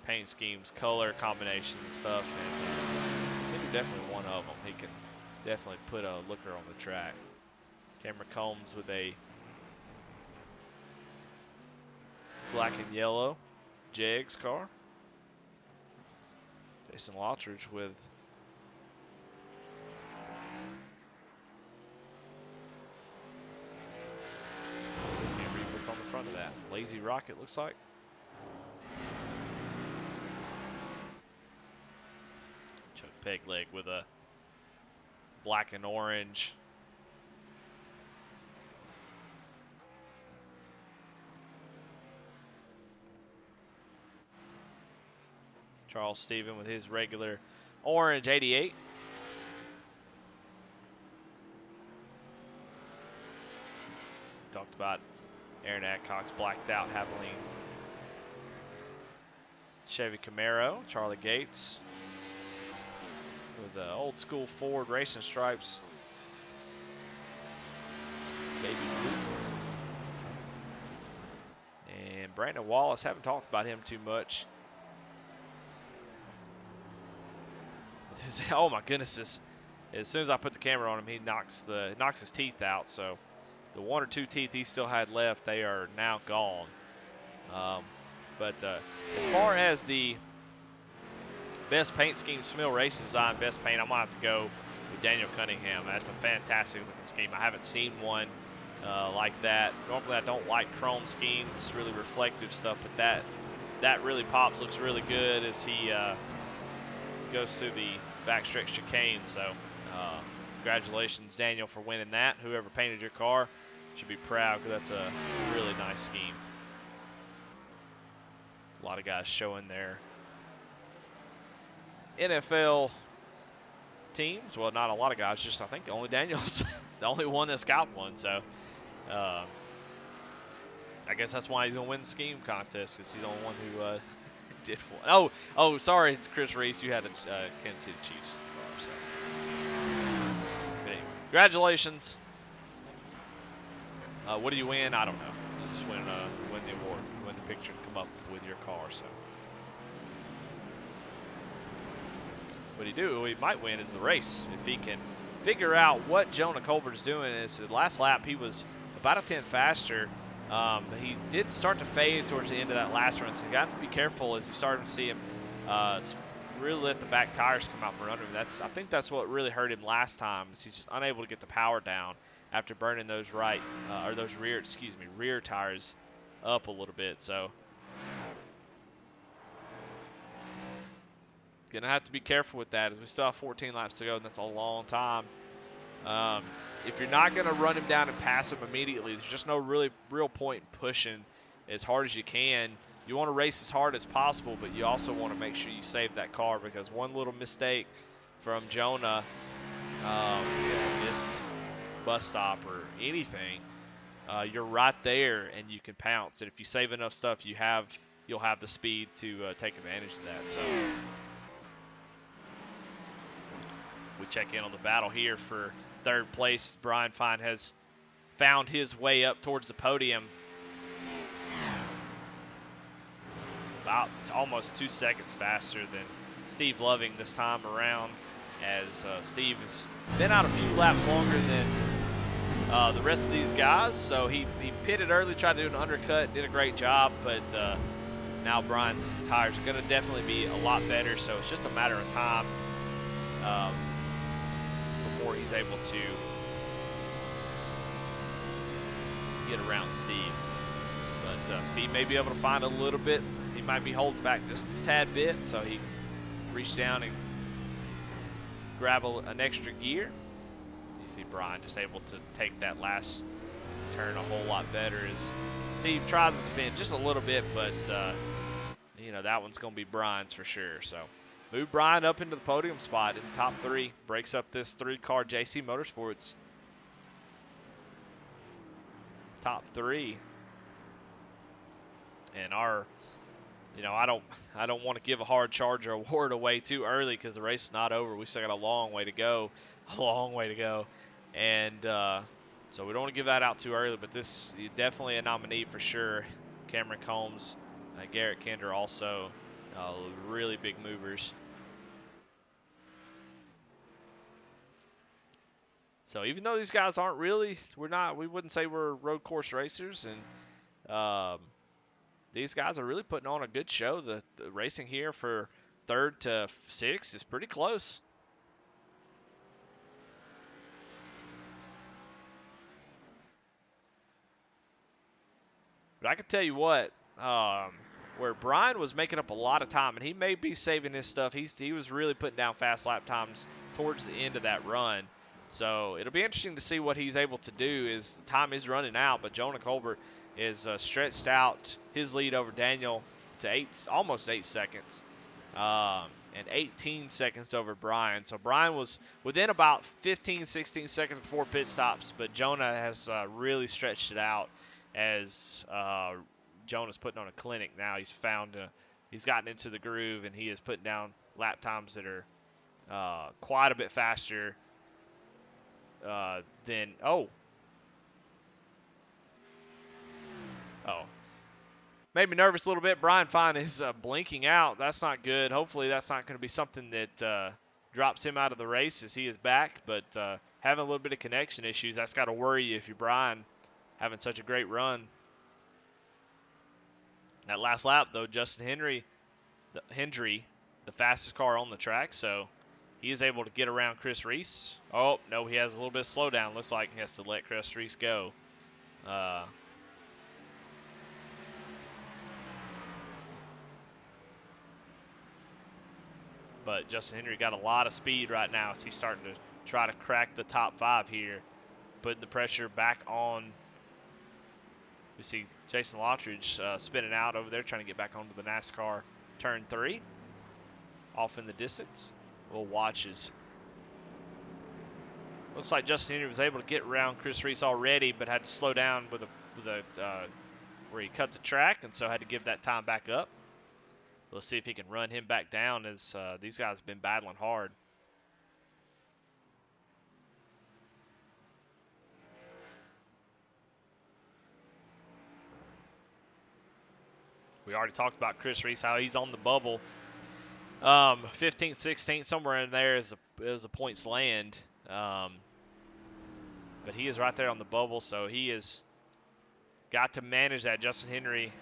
paint schemes, color combinations and stuff. And Kinder definitely one of them. He can definitely put a looker on the track. Cameron Combs with a black and yellow Jegs car. Jason Lottridge with can't read what's on the front of that. Lazy Rocket looks like. Chuck Pegleg with a black and orange. Charles Stephen with his regular orange 88. Talked about Aaron Adcock's blacked out Havoline. Chevy Camaro, Charlie Gates with the old school Ford racing stripes. Baby blue. And Brandon Wallace, haven't talked about him too much. Oh my goodness! As soon as I put the camera on him, he knocks his teeth out. So the 1 or 2 teeth he still had left, they are now gone. But as far as the best paint scheme, Smil Racing Design, best paint, I'm going to have to go with Daniel Cunningham. That's a fantastic looking scheme. I haven't seen one like that. Normally I don't like chrome schemes, really reflective stuff, but that really pops, looks really good as he goes through the backstretch chicane. So congratulations, Daniel, for winning that. Whoever painted your car should be proud because that's a really nice scheme. A lot of guys showing their NFL teams. Well, not a lot of guys, just I think only Daniel's the only one that's got one. So I guess that's why he's going to win the scheme contest, because he's the only one who did one. Oh, sorry, Chris Reese, you had a Kansas City Chiefs car. So. But anyway, congratulations. What do you win? I don't know. You just win the award, win the picture, and come up with your car. So. What he might win is the race if he can figure out what Jonah Colbert's doing. Is the last lap he was about a 10 faster. He did start to fade towards the end of that last run, so you got to be careful as you start to see him really let the back tires come out from under him. I think that's what really hurt him last time. Is he's just unable to get the power down after burning those rear tires up a little bit. So gonna have to be careful with that as we still have 14 laps to go, and that's a long time. If you're not gonna run him down and pass him immediately, there's just no real point in pushing as hard as you can. You want to race as hard as possible, but you also want to make sure you save that car, because one little mistake from Jonah, missed bus stop or anything, you're right there and you can pounce. And if you save enough stuff, you'll have the speed to take advantage of that. So. We check in on the battle here for third place. Brian Fine has found his way up towards the podium. About almost 2 seconds faster than Steve Loving this time around, as Steve has been out a few laps longer than the rest of these guys. So he pitted early, tried to do an undercut, did a great job, but now Brian's tires are going to definitely be a lot better. So it's just a matter of time before he's able to get around Steve. But Steve may be able to find a little bit. He might be holding back just a tad bit, so he reached down and grab an extra gear. You see Brian just able to take that last turn a whole lot better as Steve tries to defend just a little bit, but that one's going to be Brian's for sure. So move Brian up into the podium spot in the top 3. Breaks up this 3-car JC Motorsports top 3. And I don't want to give a hard charger award away too early because the race is not over. We still got a long way to go. And so we don't want to give that out too early, but this is definitely a nominee for sure. Cameron Combs, Garrett Kinder also, really big movers. So even though these guys aren't really, we wouldn't say we're road course racers, and these guys are really putting on a good show. The racing here for 3rd to 6th is pretty close. But I can tell you what, where Brian was making up a lot of time, and he may be saving his stuff. He was really putting down fast lap times towards the end of that run. So it'll be interesting to see what he's able to do as the time is running out. But Jonah Colbert is stretched out his lead over Daniel to almost 8 seconds, and 18 seconds over Brian. So Brian was within about 15, 16 seconds before pit stops, but Jonah has really stretched it out as Jonah's putting on a clinic now. He's gotten into the groove, and he is putting down lap times that are quite a bit faster than made me nervous a little bit. Brian Fine is blinking out. That's not good. Hopefully that's not going to be something that drops him out of the race as he is back, but having a little bit of connection issues, that's got to worry you if you're Brian. having such a great run. That last lap, though, Justin Hendry, the fastest car on the track, so he is able to get around Chris Reese. Oh, no, he has a little bit of slowdown. Looks like he has to let Chris Reese go. But Justin Hendry got a lot of speed right now as he's starting to try to crack the top 5 here, putting the pressure back on. We see Jason Lottridge spinning out over there, trying to get back onto the NASCAR turn 3. Off in the distance. We'll watch as looks like Justin Hendry was able to get around Chris Reese already, but had to slow down with where he cut the track, and so had to give that time back up. Let's see if he can run him back down, as these guys have been battling hard. We already talked about Chris Reese, how he's on the bubble. 15th, 16th, somewhere in there is the points land. But he is right there on the bubble, so he has got to manage that. Justin Hendry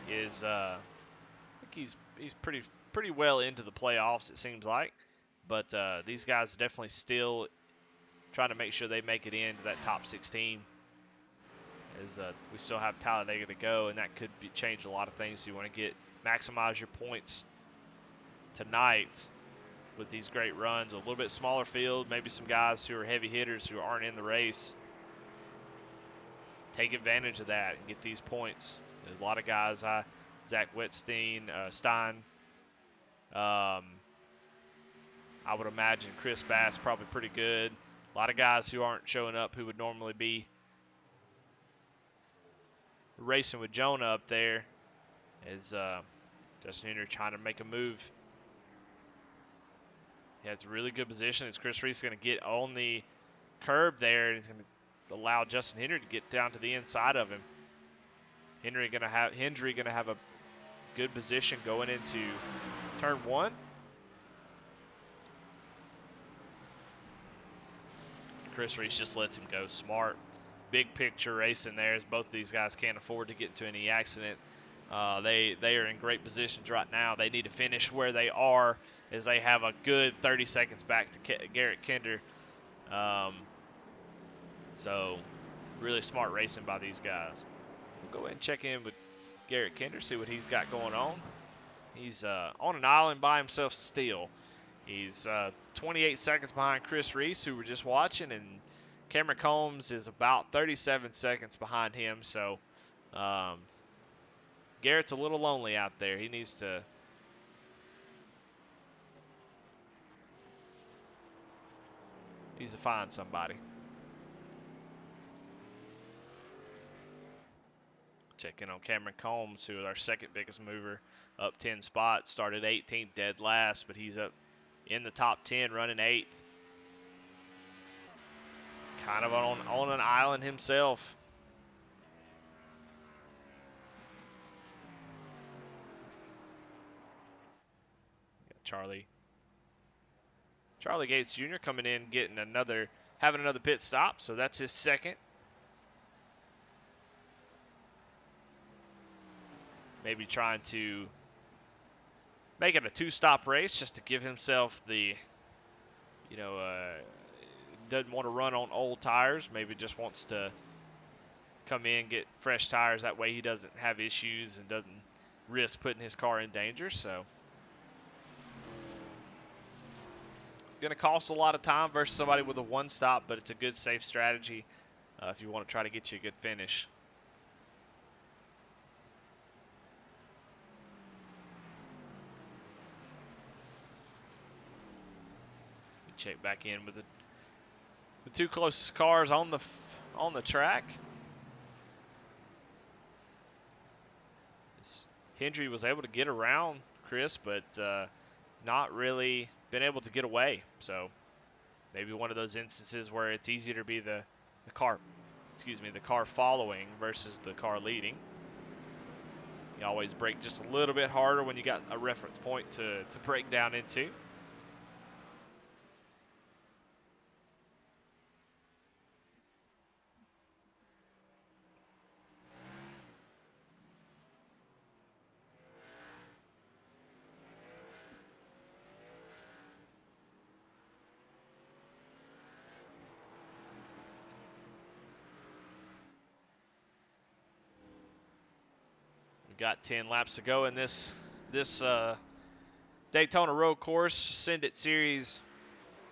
is, I think he's pretty well into the playoffs, it seems like. But these guys are definitely still trying to make sure they make it into that top 16. As we still have Talladega to go, and that could change a lot of things. So you want to maximize your points tonight with these great runs. A little bit smaller field, maybe some guys who are heavy hitters who aren't in the race. Take advantage of that and get these points. There's a lot of guys, Zach Stein. I would imagine Chris Bass probably pretty good. A lot of guys who aren't showing up who would normally be racing with Jonah up there, as Justin Hendry trying to make a move. He has a really good position. As Chris Reese is going to get on the curb there, and he's going to allow Justin Hendry to get down to the inside of him. Hendry going to have a good position going into turn 1. Chris Reese just lets him go. Smart, big picture racing there, as both of these guys can't afford to get into any accident. They are in great positions right now. They need to finish where they are, as they have a good 30 seconds back to Garrett Kinder. So really smart racing by these guys. We'll go ahead and check in with Garrett Kinder, see what he's got going on. He's on an island by himself still. He's 28 seconds behind Chris Reese, who we're just watching, and Cameron Combs is about 37 seconds behind him. So Garrett's a little lonely out there. He needs to find somebody. Check in on Cameron Combs, who is our second biggest mover, up 10 spots. Started 18th, dead last, but he's up in the top 10, running 8th. Kind of on an island himself. Charlie Gates Jr. coming in, having another pit stop, so that's his second. Maybe trying to make it a 2-stop race just to give himself the, doesn't want to run on old tires. Maybe just wants to come in, get fresh tires. That way he doesn't have issues and doesn't risk putting his car in danger. So it's going to cost a lot of time versus somebody with a 1-stop, but it's a good, safe strategy if you want to try to get you a good finish. Check back in with the two closest cars on the track. Hendry was able to get around Chris, but not really been able to get away. So maybe one of those instances where it's easier to be the car following versus the car leading. You always brake just a little bit harder when you got a reference point to break down into. got 10 laps to go in this Daytona Road Course Send It Series.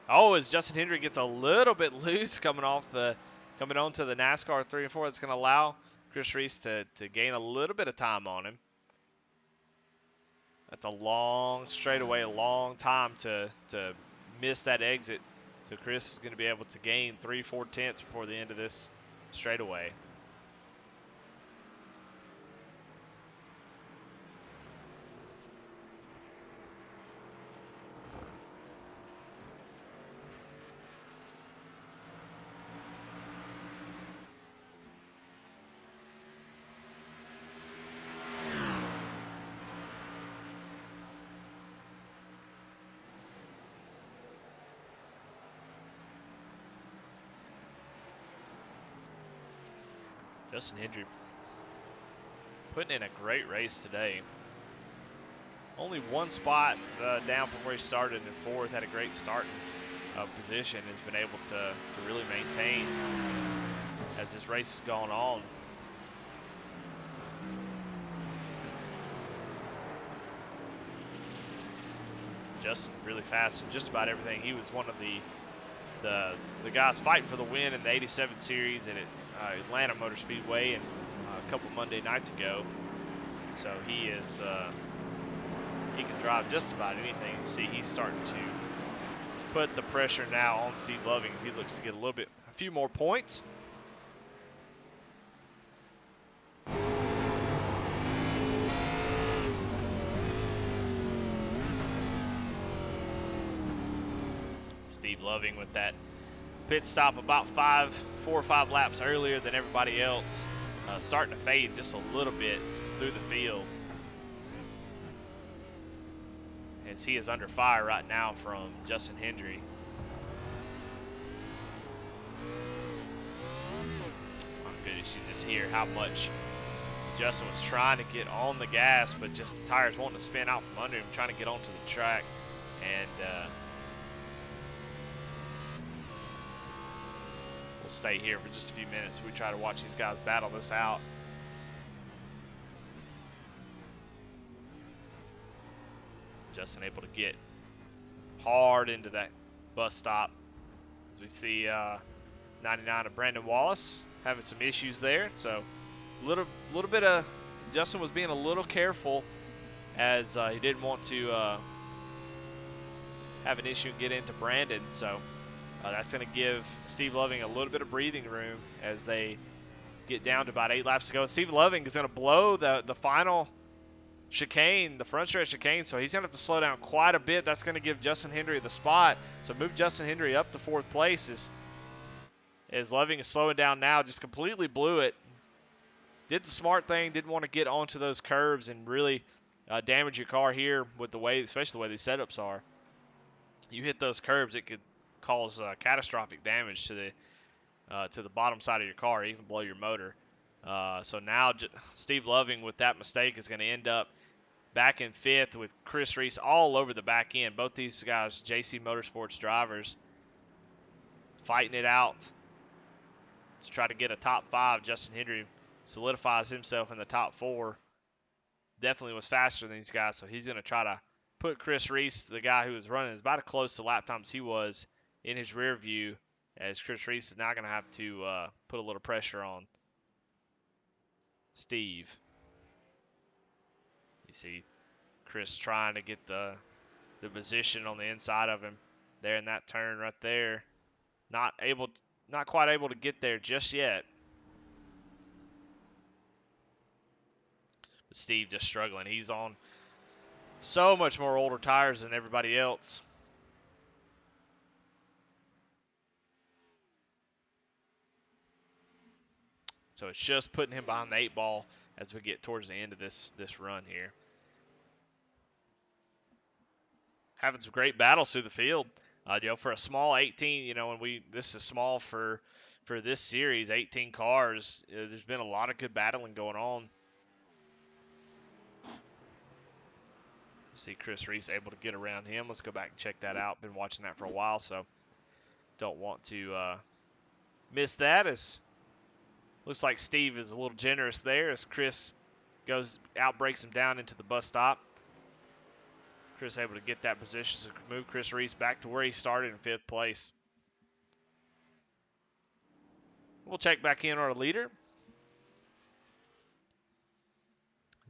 Oh, as Justin Hendry gets a little bit loose coming onto the NASCAR 3 and 4, it's going to allow Chris Reese to gain a little bit of time on him. That's a long straightaway, a long time to miss that exit. So Chris is going to be able to gain 3/4 tenths before the end of this straightaway. Justin Hendry putting in a great race today. Only one spot down from where he started in fourth. Had a great starting position. Has been able to really maintain as this race has gone on. Justin really fast in just about everything. He was one of the guys fighting for the win in the 87 series and at Atlanta Motor Speedway and a couple Monday nights ago. So he is he can drive just about anything. You see, he's starting to put the pressure now on Steve Loving. He looks to get a few more points. Steve Loving with that pit stop about 4 or 5 laps earlier than everybody else, starting to fade just a little bit through the field, as he is under fire right now from Justin Hendry. My goodness, you just hear how much Justin was trying to get on the gas, but just the tires wanting to spin out from under him, trying to get onto the track. And we'll stay here for just a few minutes. We try to watch these guys battle this out. Justin able to get hard into that bus stop, as we see 99 of Brandon Wallace having some issues there. So a little bit of Justin was being a little careful, as he didn't want to have an issue and get into Brandon. So that's going to give Steve Loving a little bit of breathing room as they get down to about 8 laps to go. And Steve Loving is going to blow the final chicane, the front stretch chicane, so he's going to have to slow down quite a bit. That's going to give Justin Hendry the spot. So move Justin Hendry up to 4th place as Loving is slowing down now. Just completely blew it. Did the smart thing, didn't want to get onto those curves and really damage your car here with the way, especially the way these setups are. You hit those curbs, it could cause catastrophic damage to the bottom side of your car, even blow your motor. So now Steve Loving with that mistake is going to end up back in 5th with Chris Reese all over the back end. Both these guys, JC Motorsports drivers, fighting it out to try to get a top 5. Justin Hendry solidifies himself in the top 4. Definitely was faster than these guys, so he's going to try to put Chris Reese, the guy who was running about as close to lap times he was, in his rear view, as Chris Reese is now going to have to put a little pressure on Steve. You see Chris trying to get the position on the inside of him there in that turn right there. Not quite able to get there just yet. But Steve just struggling. He's on so much more older tires than everybody else. So it's just putting him behind the 8 ball as we get towards the end of this run here. Having some great battles through the field. For a small 18, this is small for this series, 18 cars. There's been a lot of good battling going on. See Chris Reese able to get around him. Let's go back and check that out. Been watching that for a while, so don't want to miss that. As looks like Steve is a little generous there, as Chris breaks him down into the bus stop. Chris able to get that position to move Chris Reese back to where he started in 5th place. We'll check back in our leader.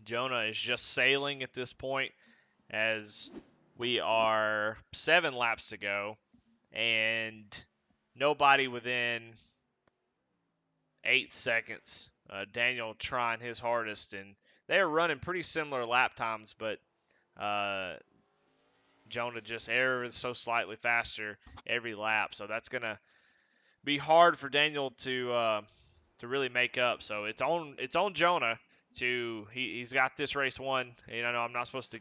Jonah is just sailing at this point as we are 7 laps to go and nobody within 8 seconds. Daniel trying his hardest, and they are running pretty similar lap times, but Jonah just ever so slightly faster every lap. So that's going to be hard for Daniel to really make up. So it's on Jonah to he's got this race won. You know, I'm not supposed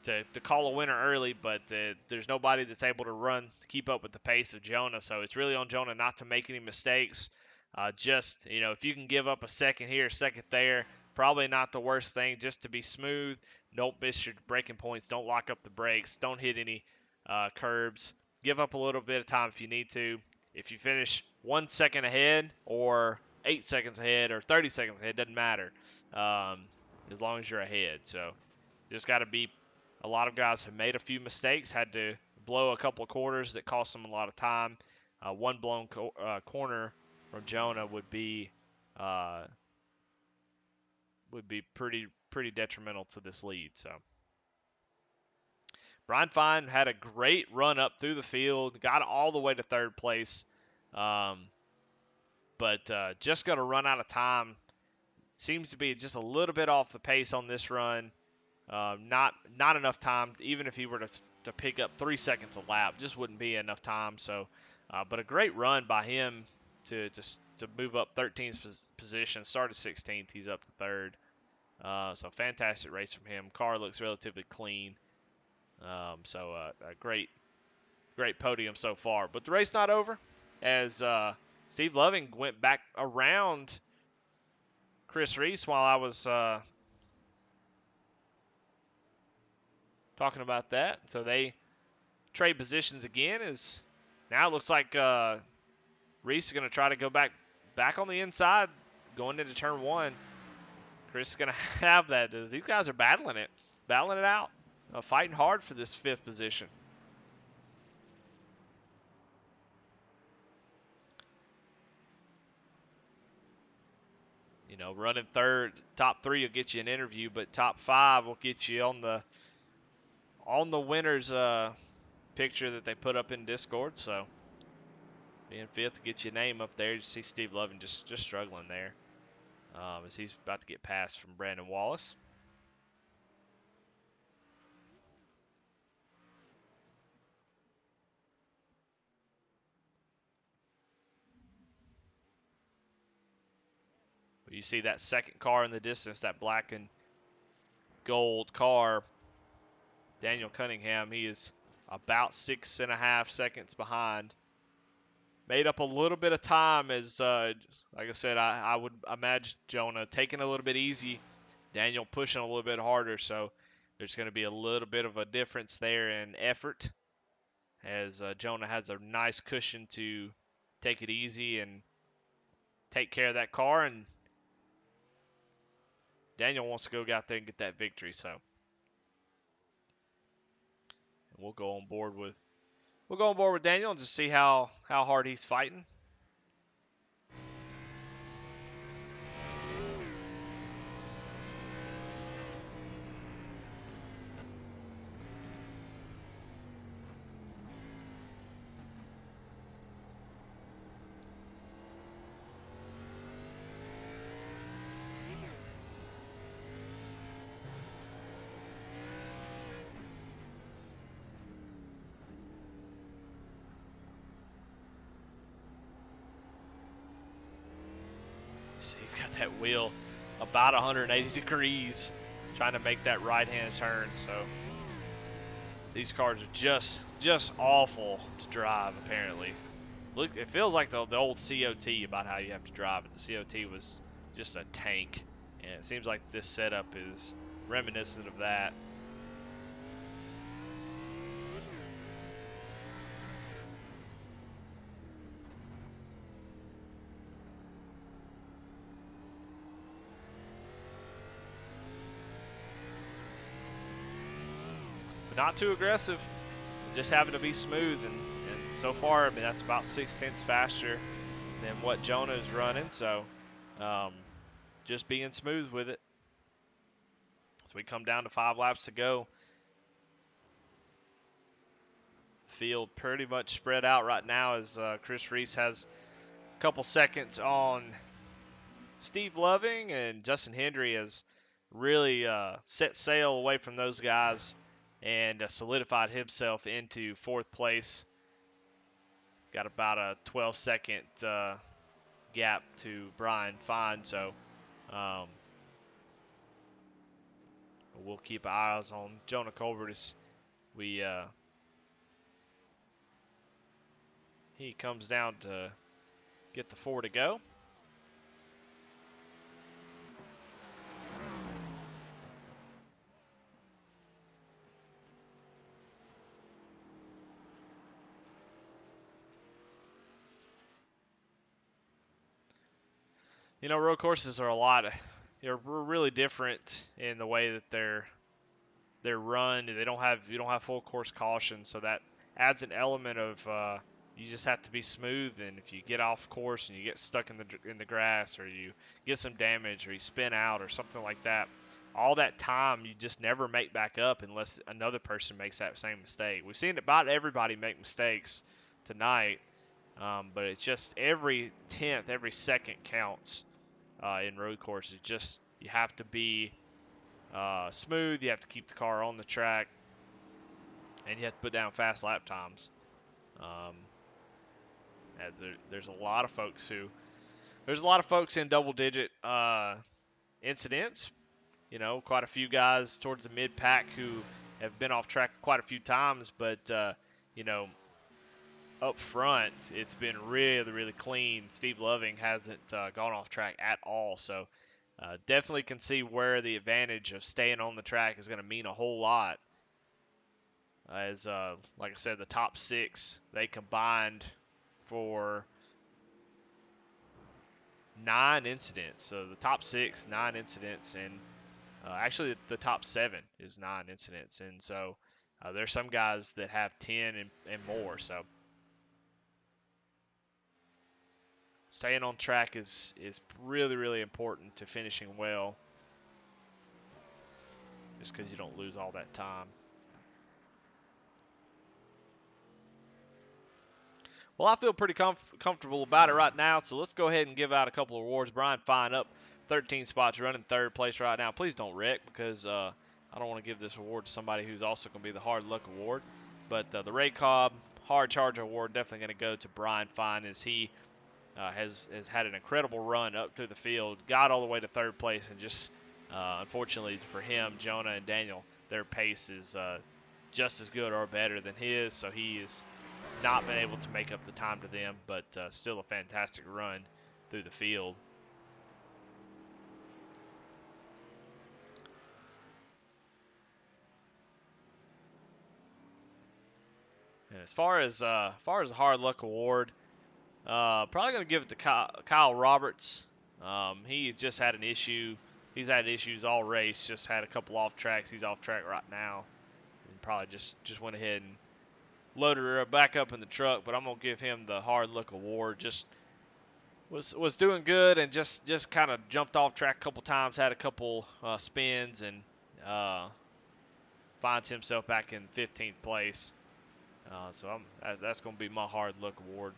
to call a winner early, but there's nobody that's able to keep up with the pace of Jonah. So it's really on Jonah not to make any mistakes. Just, if you can give up a second here, a second there, probably not the worst thing. Just to be smooth, don't miss your braking points, don't lock up the brakes, don't hit any curbs. Give up a little bit of time if you need to. If you finish 1 second ahead or 8 seconds ahead or 30 seconds ahead, doesn't matter as long as you're ahead. So just got to be. A lot of guys have made a few mistakes, had to blow a couple of quarters that cost them a lot of time. One blown corner from Jonah would be pretty detrimental to this lead. So Brian Fine had a great run up through the field, got all the way to 3rd place, but just going to run out of time. Seems to be just a little bit off the pace on this run. Not enough time, even if he were to pick up 3 seconds a lap, just wouldn't be enough time. So, but a great run by him to move up 13th position. Started 16th, he's up to 3rd. So fantastic race from him. Car looks relatively clean. So a great podium so far. But the race not over, as Steve Loving went back around Chris Reese while I was talking about that. So they trade positions again. As now it looks like Reese is going to try to go back on the inside going into turn 1. Chris is going to have that. These guys are battling it out, fighting hard for this 5th position. Running 3rd, top 3 will get you an interview, but top 5 will get you on the winners picture that they put up in Discord. So being 5th gets your name up there. You see Steve Loving just struggling there as he's about to get passed from Brandon Wallace. You see that second car in the distance, that black and gold car, Daniel Cunningham. He is about 6.5 seconds behind. Made up a little bit of time as, like I said, I would imagine Jonah taking a little bit easy, Daniel pushing a little bit harder. So there's going to be a little bit of a difference there in effort as Jonah has a nice cushion to take it easy and take care of that car. And Daniel wants to go out there and get that victory. So we'll go on board with Daniel and just see how hard he's fighting. He's got that wheel about 180 degrees trying to make that right-hand turn. So these cars are just awful to drive, apparently. Look, it feels like the old COT about how you have to drive it. The COT was just a tank, and it seems like this setup is reminiscent of that. not too aggressive, just having to be smooth. And so far, I mean, that's about 6/10 faster than what Jonah is running. So just being smooth with it. So we come down to 5 laps to go. Field pretty much spread out right now as Chris Reese has a couple seconds on Steve Loving, and Justin Hendry has really set sail away from those guys and solidified himself into 4th place. Got about a 12-second gap to Brian Fine, so we'll keep our eyes on Jonah Colbert as he comes down to get the 4 to go. You know, road courses are they're really different in the way that they're run. You don't have full course caution, so that adds an element of you just have to be smooth. And if you get off course and you get stuck in the grass, or you get some damage, or you spin out, or something like that, all that time you just never make back up unless another person makes that same mistake. We've seen about everybody make mistakes tonight, but it's just every 10th, every second counts in road courses. Just you have to be smooth. You have to keep the car on the track, and you have to put down fast lap times. As there's a lot of folks in double-digit incidents. You know, quite a few guys towards the mid-pack who have been off track quite a few times, but you know, up front it's been really, really clean. Steve Loving hasn't gone off track at all, so definitely can see where the advantage of staying on the track is going to mean a whole lot. As like I said, the top 6, they combined for 9 incidents. So the top 6, 9 incidents, and actually the top 7 is 9 incidents. And so there's some guys that have 10 and more. So staying on track is really, really important to finishing well, just because you don't lose all that time. Well, I feel pretty comfortable about it right now, so let's go ahead and give out a couple of awards. Brian Fine up 13 spots, running 3rd place right now. Please don't wreck, because I don't want to give this award to somebody who's also going to be the Hard Luck Award. But the Ray Cobb Hard Charge Award definitely going to go to Brian Fine, as he has had an incredible run up through the field, got all the way to 3rd place, and just unfortunately for him, Jonah and Daniel, their pace is just as good or better than his, so he is not been able to make up the time to them, but still a fantastic run through the field. And as far as the Hard Luck Award, probably going to give it to Kyle Roberts. He just had an issue. He's had issues all race. Just had a couple off tracks. He's off track right now, and probably just went ahead and loaded her back up in the truck. But I'm gonna give him the Hard Luck Award. Just was doing good, and just kind of jumped off track a couple times. Had a couple spins, and finds himself back in 15th place. So that's going to be my Hard Luck Award.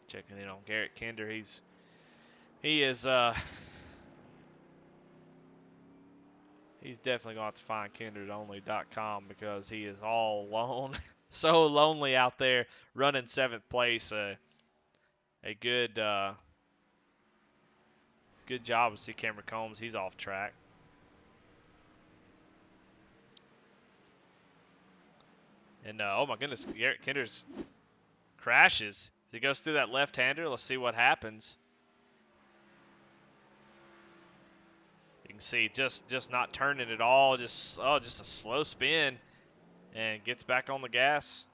Checking in on Garrett Kinder. He is he's definitely going to have to find kindersonly.com, because he is all alone. So lonely out there running 7th place. A good good job to see Cameron Combs. He's off track. And oh my goodness, Garrett Kinder's crashes. He goes through that left-hander. Let's see what happens. can see just not turning at all. Just a slow spin, and gets back on the gas.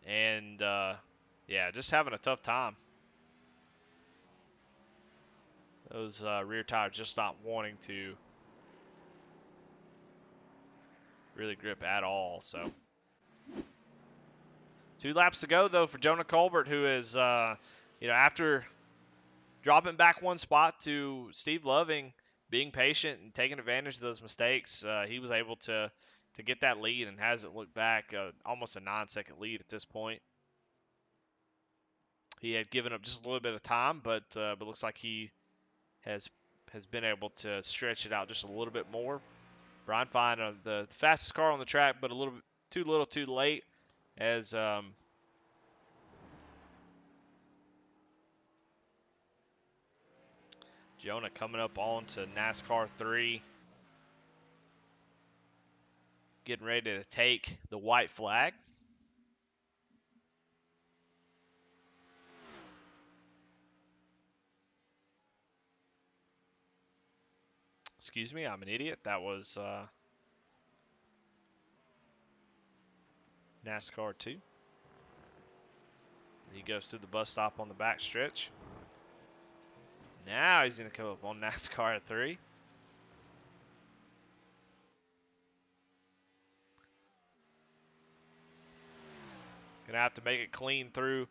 And yeah, just having a tough time. Those rear tires just not wanting to really grip at all. So 2 laps to go though for Jonah Colbert, who is after dropping back 1 spot to Steve Loving, being patient and taking advantage of those mistakes, he was able to get that lead and hasn't looked back. Almost a 9-second lead at this point. He had given up just a little bit of time, but looks like he has been able to stretch it out just a little bit more. Brian Fine, the fastest car on the track, but a little bit too late, as Jonah coming up onto NASCAR 3, getting ready to take the white flag. Excuse me, I'm an idiot. That was NASCAR 2. He goes through the bus stop on the back stretch. Now he's going to come up on NASCAR 3. Going to have to make it clean through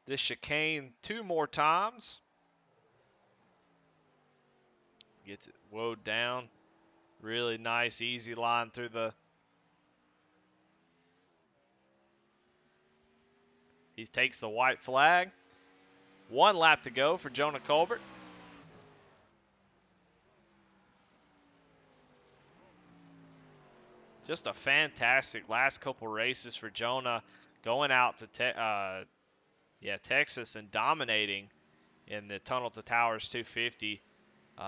this chicane 2 more times. Gets it woed down. Really nice, easy line through the... He takes the white flag. 1 lap to go for Jonah Colbert. Just a fantastic last couple races for Jonah, going out to Texas and dominating in the Tunnel to Towers 250.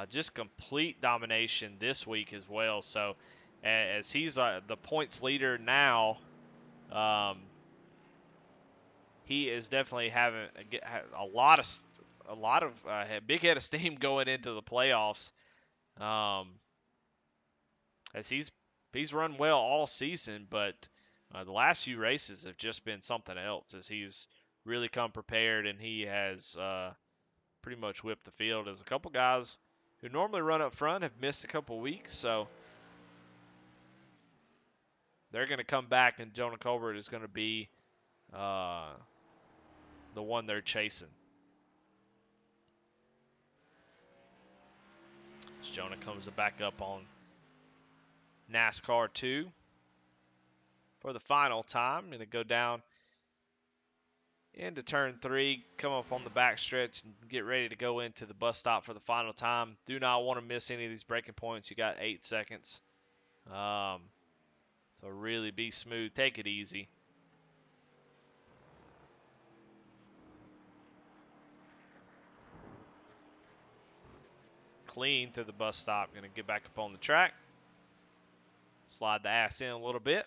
Just complete domination this week as well. So as he's the points leader now, he is definitely having a lot of big head of steam going into the playoffs. As he's run well all season, but the last few races have just been something else, as he's really come prepared, and he has pretty much whipped the field, as a couple guys who normally run up front have missed a couple weeks, so they're going to come back, and Jonah Colbert is going to be the one they're chasing. As Jonah comes back up on NASCAR 2 for the final time. Going to go down into turn 3, come up on the back stretch, and get ready to go into the bus stop for the final time. Do not want to miss any of these braking points. You got 8 seconds. So really be smooth. Take it easy. Clean to the bus stop. Going to get back up on the track. Slide the ass in a little bit.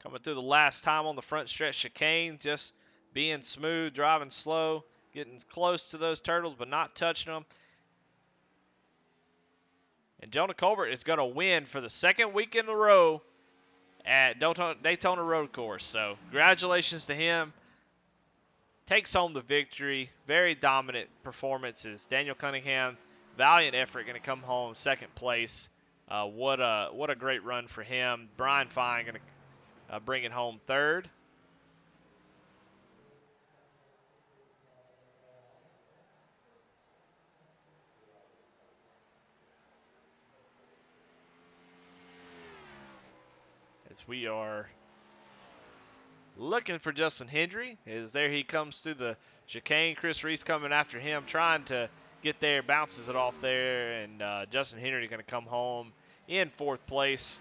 Coming through the last time on the front stretch chicane, just being smooth, driving slow, getting close to those turtles, but not touching them. And Jonah Colbert is going to win for the 2nd week in a row at Daytona Road Course. So congratulations to him. Takes home the victory. Very dominant performances. Daniel Cunningham, valiant effort, going to come home 2nd place. What a great run for him. Brian Fine going to bring it home 3rd. As we are looking for Justin Hendry, as there he comes through the chicane. Chris Reese coming after him, trying to get there, bounces it off there, and Justin Hendry going to come home in 4th place.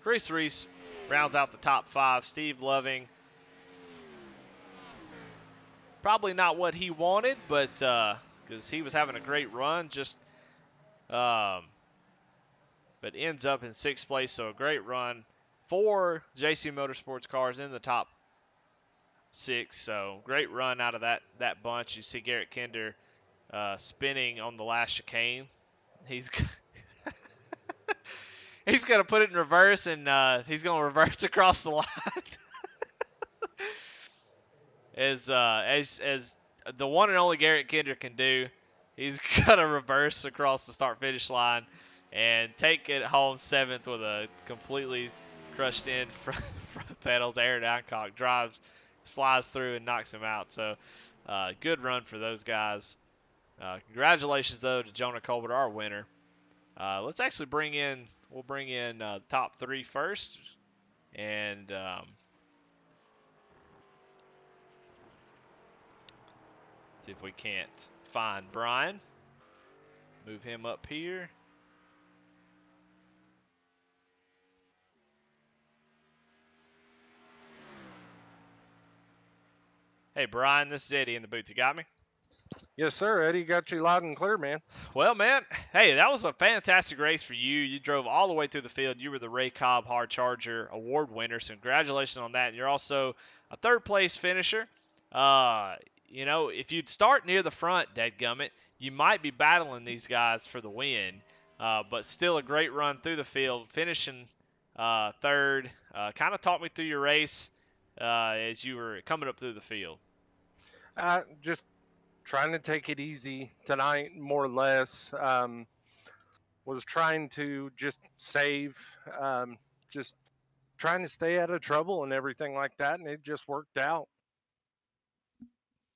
Chris Reese rounds out the top 5. Steve Loving, probably not what he wanted, but because he was having a great run, just but ends up in sixth place. So a great run for JC Motorsports cars in the top six. So great run out of that bunch. You see Garrett Kinder spinning on the last chicane. He's he's gonna put it in reverse, and he's gonna reverse across the line. As the one and only Garrett Kinder can do. He's gonna reverse across the start finish line and take it home seventh with a completely crushed in front pedals. Aaron Alcock flies through and knocks him out. So good run for those guys. Congratulations though to Jonah Colbert, our winner. Let's actually we'll bring in top three first, and see if we can't find Brian. Move him up here. Hey, Brian, this is Eddie in the booth. You got me? Yes, sir. Eddie, got you loud and clear, man. Well, man, hey, that was a fantastic race for you. You drove all the way through the field. You were the Ray Cobb Hard Charger Award winner. So congratulations on that. And you're also a third place finisher. If you'd start near the front, dadgummit, you might be battling these guys for the win. But still a great run through the field, finishing third. Kind of talk me through your race as you were coming up through the field. Just trying to take it easy tonight, more or less. Was trying to just save, just trying to stay out of trouble and everything like that, and it just worked out.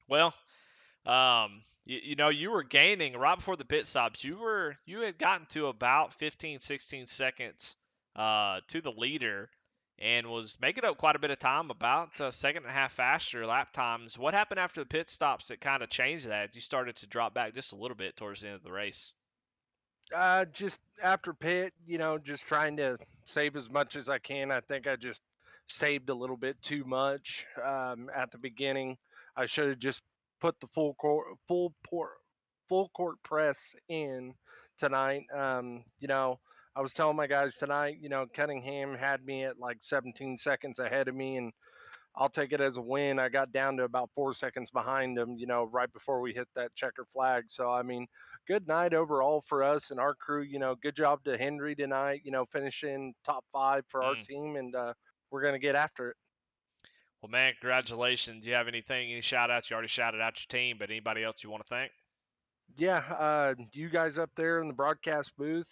Well, you were gaining right before the pit stops. You had gotten to about 15, 16 seconds to the leader and was making up quite a bit of time, about a second and a half faster lap times. What happened after the pit stops that kind of changed that? You started to drop back just a little bit towards the end of the race. Just after pit, just trying to save as much as I can. I think I just saved a little bit too much at the beginning. I should have just put the full court press in tonight. I was telling my guys tonight, Cunningham had me at like 17 seconds ahead of me, and I'll take it as a win. I got down to about 4 seconds behind him, right before we hit that checker flag. So, I mean, good night overall for us and our crew. Good job to Henry tonight, finishing top five for our Mm. team, and we're going to get after it. Well, man, congratulations. Do you have any shout outs? You already shouted out your team, but anybody else you want to thank? Yeah, you guys up there in the broadcast booth,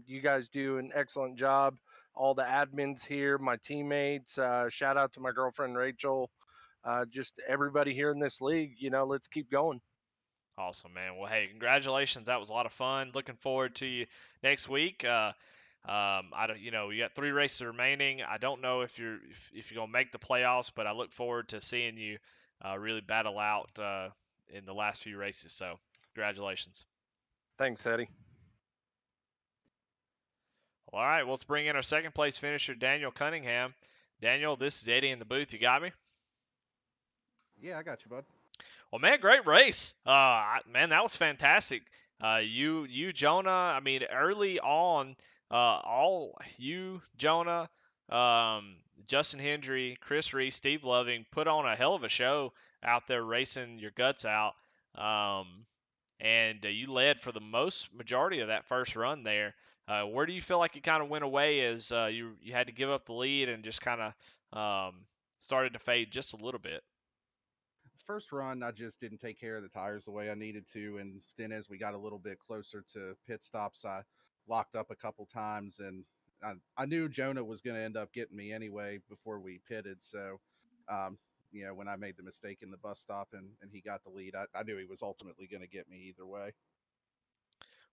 you guys do an excellent job. All the admins here, my teammates, shout out to my girlfriend Rachel, just everybody here in this league. Let's keep going. Awesome, man. Well, hey, congratulations. That was a lot of fun. Looking forward to you next week. I don't, you got three races remaining. I don't know if you're gonna make the playoffs, but I look forward to seeing you really battle out in the last few races. So, congratulations. Thanks, Eddie. All right, well, let's bring in our second place finisher, Daniel Cunningham. Daniel, this is Eddie in the booth. You got me? Yeah, I got you, bud. Well, man, great race. Man, that was fantastic. Jonah. I mean, early on, all you, Jonah, Justin Hendry, Chris Reese, Steve Loving put on a hell of a show out there racing your guts out. And you led for the most majority of that first run there. Where do you feel like you kind of went away as you had to give up the lead and just kind of started to fade just a little bit? First run, I just didn't take care of the tires the way I needed to, and then as we got a little bit closer to pit stops, I locked up a couple times, and I knew Jonah was going to end up getting me anyway before we pitted. So, um, when I made the mistake in the bus stop and he got the lead, I knew he was ultimately going to get me either way.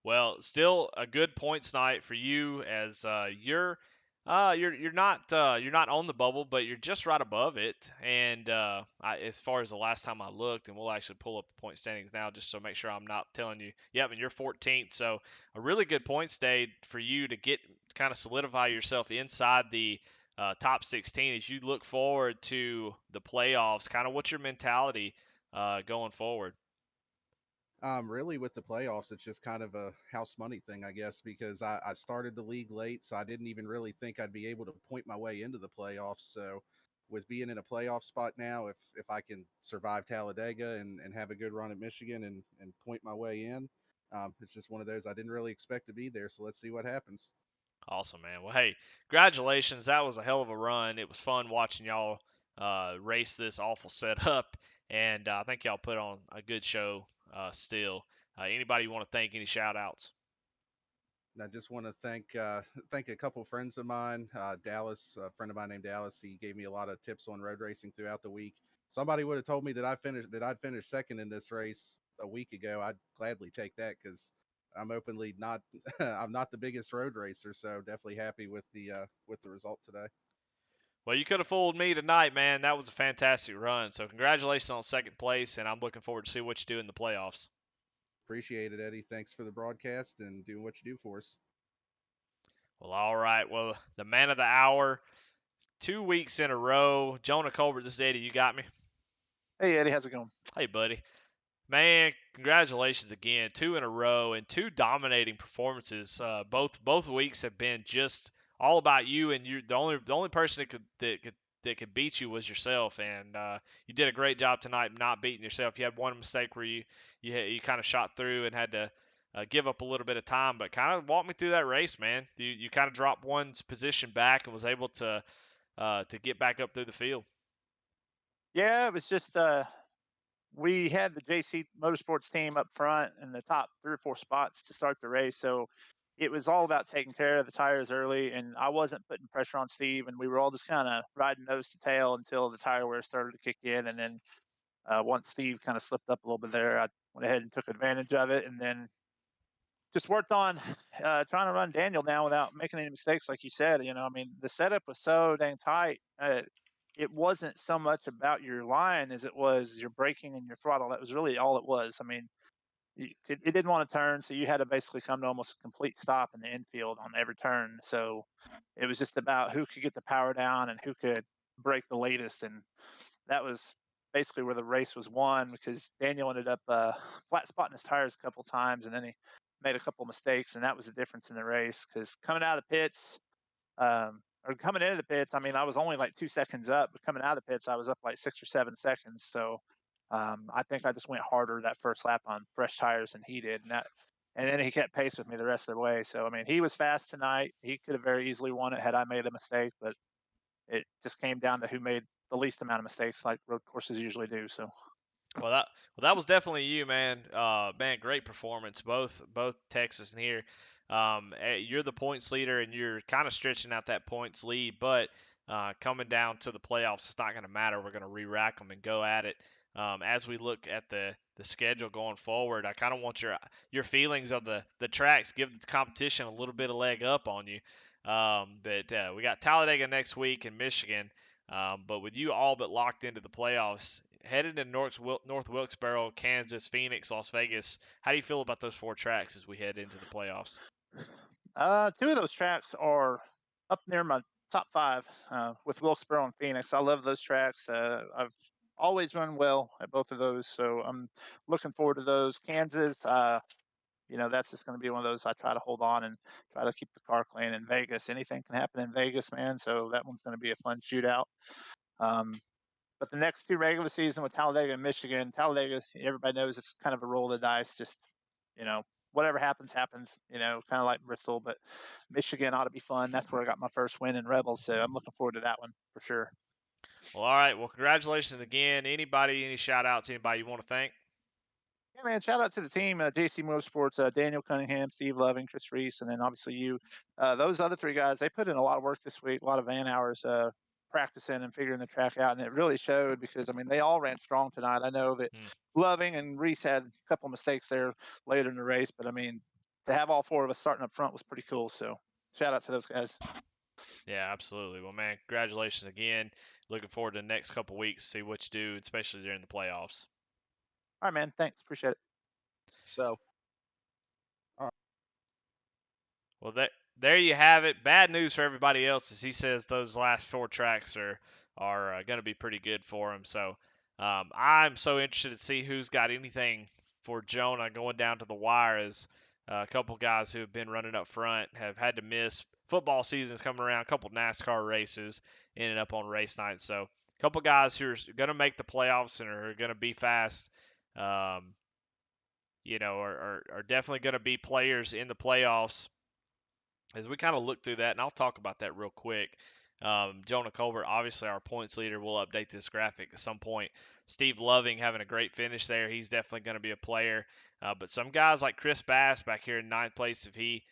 Well, still a good points night for you as you're not on the bubble, but you're just right above it. And as far as the last time I looked, and we'll actually pull up the point standings now just to make sure I'm not telling you. Yep, and you're 14th, so a really good points day for you to get kind of solidify yourself inside the top 16 as you look forward to the playoffs. Kind of what's your mentality going forward? Really, with the playoffs, it's just kind of a house money thing, I guess, because I started the league late, so I didn't even really think I'd be able to point my way into the playoffs. So, with being in a playoff spot now, if I can survive Talladega and have a good run at Michigan and point my way in, it's just one of those I didn't really expect to be there. So let's see what happens. Awesome, man. Well, hey, congratulations. That was a hell of a run. It was fun watching y'all race this awful setup, and I think y'all put on a good show still. Anybody you want to thank? Any shout outs? And I just want to thank a couple friends of mine. Dallas, a friend of mine named Dallas, he gave me a lot of tips on road racing throughout the week. Somebody would have told me that I'd finished second in this race a week ago. I'd gladly take that because I'm openly not I'm not the biggest road racer, so definitely happy with the result today. Well, you could have fooled me tonight, man. That was a fantastic run. So congratulations on second place, and I'm looking forward to see what you do in the playoffs. Appreciate it, Eddie. Thanks for the broadcast and doing what you do for us. Well, all right. Well, the man of the hour, 2 weeks in a row. Jonah Colbert, this is Eddie. You got me? Hey Eddie, how's it going? Hey, buddy. Man, congratulations again. Two in a row and two dominating performances. Both weeks have been just all about you, and you the only person that could beat you was yourself. And you did a great job tonight not beating yourself. You had one mistake where you kind of shot through and had to give up a little bit of time, but kind of walk me through that race, man. You kind of dropped one's position back and was able to get back up through the field. Yeah, it was just we had the JC Motorsports team up front in the top 3 or 4 spots to start the race, so it was all about taking care of the tires early, and I wasn't putting pressure on Steve, and we were all just kind of riding nose to tail until the tire wear started to kick in, and then once Steve kind of slipped up a little bit there, I went ahead and took advantage of it, and then just worked on trying to run Daniel down without making any mistakes, like you said. I mean, the setup was so dang tight. It wasn't so much about your line as it was your braking and your throttle. That was really all it was. I mean, it didn't want to turn, so you had to basically come to almost a complete stop in the infield on every turn. So it was just about who could get the power down and who could brake the latest, and that was basically where the race was won because Daniel ended up flat spotting his tires a couple times, and then he made a couple mistakes, and that was the difference in the race. Because coming out of the pits, or coming into the pits, I mean, I was only like 2 seconds up, but coming out of the pits, I was up like 6 or 7 seconds. So I think I just went harder that first lap on fresh tires than he did, and then he kept pace with me the rest of the way. So I mean, he was fast tonight. He could have very easily won it had I made a mistake, but it just came down to who made the least amount of mistakes, like road courses usually do. So Well, that was definitely you, man. Man, great performance, both Texas and here. You're the points leader, and you're kind of stretching out that points lead. But coming down to the playoffs, it's not going to matter. We're going to re-rack them and go at it. As we look at the schedule going forward, I kind of want your feelings of the tracks. Give the competition a little bit of leg up on you. But we got Talladega next week in Michigan. But with you all but locked into the playoffs, headed to North Wilkesboro, Kansas, Phoenix, Las Vegas, how do you feel about those four tracks as we head into the playoffs? 2 of those tracks are up near my top 5 with Wilkesboro and Phoenix. I love those tracks. I've always run well at both of those, so I'm looking forward to those. Kansas, that's just going to be one of those I try to hold on and try to keep the car clean. In Vegas, anything can happen in Vegas, man. So that one's going to be a fun shootout. Um, but the next 2 regular season with Talladega and Michigan, Talladega, everybody knows it's kind of a roll of the dice. Just you know, whatever happens, happens. Kind of like Bristol, but Michigan ought to be fun. That's where I got my first win in Rebels, so I'm looking forward to that one for sure. Well, all right. Well, congratulations again. Anybody, any shout outs, anybody you want to thank? Yeah, man, shout out to the team, JC Motorsports, Daniel Cunningham, Steve Loving, Chris Reese, and then obviously you. Those other 3 guys, they put in a lot of work this week, a lot of van hours practicing and figuring the track out, and it really showed because, I mean, they all ran strong tonight. I know that Loving and Reese had a couple mistakes there later in the race, but I mean, to have all 4 of us starting up front was pretty cool. So shout out to those guys. Yeah, absolutely. Well, man, congratulations again. Looking forward to the next couple weeks, see what you do, especially during the playoffs. All right, man. Thanks. Appreciate it. So Well, there you have it. Bad news for everybody else, as he says those last 4 tracks are going to be pretty good for him. So I'm so interested to see who's got anything for Jonah going down to the wire is a couple guys who have been running up front have had to miss. Football season's coming around, a couple NASCAR races ended up on race night. So a couple guys who are going to make the playoffs and are going to be fast, um, are definitely going to be players in the playoffs as we kind of look through that, and I'll talk about that real quick. Jonah Colbert, obviously our points leader, will update this graphic at some point. Steve Loving having a great finish there. He's definitely going to be a player. But some guys like Chris Bass back here in ninth place, if he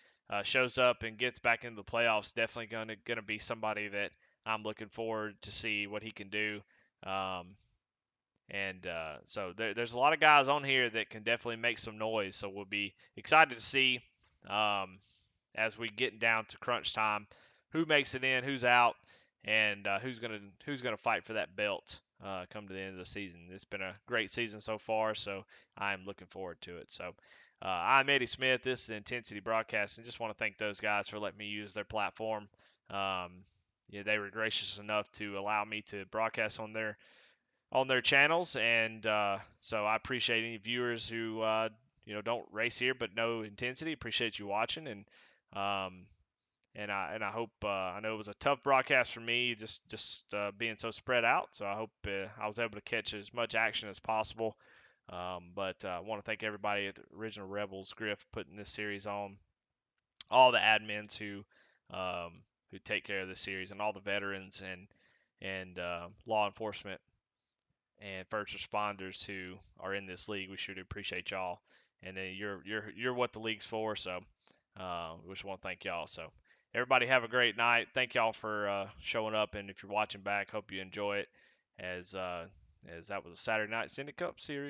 shows up and gets back into the playoffs, definitely going to be somebody that I'm looking forward to see what he can do. So there's a lot of guys on here that can definitely make some noise. So we'll be excited to see. As we get down to crunch time, who makes it in, who's out, and who's gonna fight for that belt come to the end of the season. It's been a great season so far, so I'm looking forward to it. So I'm Eddie Smith. This is Intensity Broadcasting. Just want to thank those guys for letting me use their platform. They were gracious enough to allow me to broadcast on their channels, and so I appreciate any viewers who don't race here but know Intensity. Appreciate you watching, um, and I hope I know it was a tough broadcast for me, just being so spread out. So I hope I was able to catch as much action as possible. But I want to thank everybody at the Original Rebels Griff putting this series on, all the admins who take care of this series, and all the veterans and law enforcement and first responders who are in this league. We sure do appreciate y'all, and then you're what the league's for. So we just want to thank y'all. So everybody have a great night. Thank y'all for showing up, and if you're watching back, hope you enjoy it as that was a Saturday night Syndic Cup series.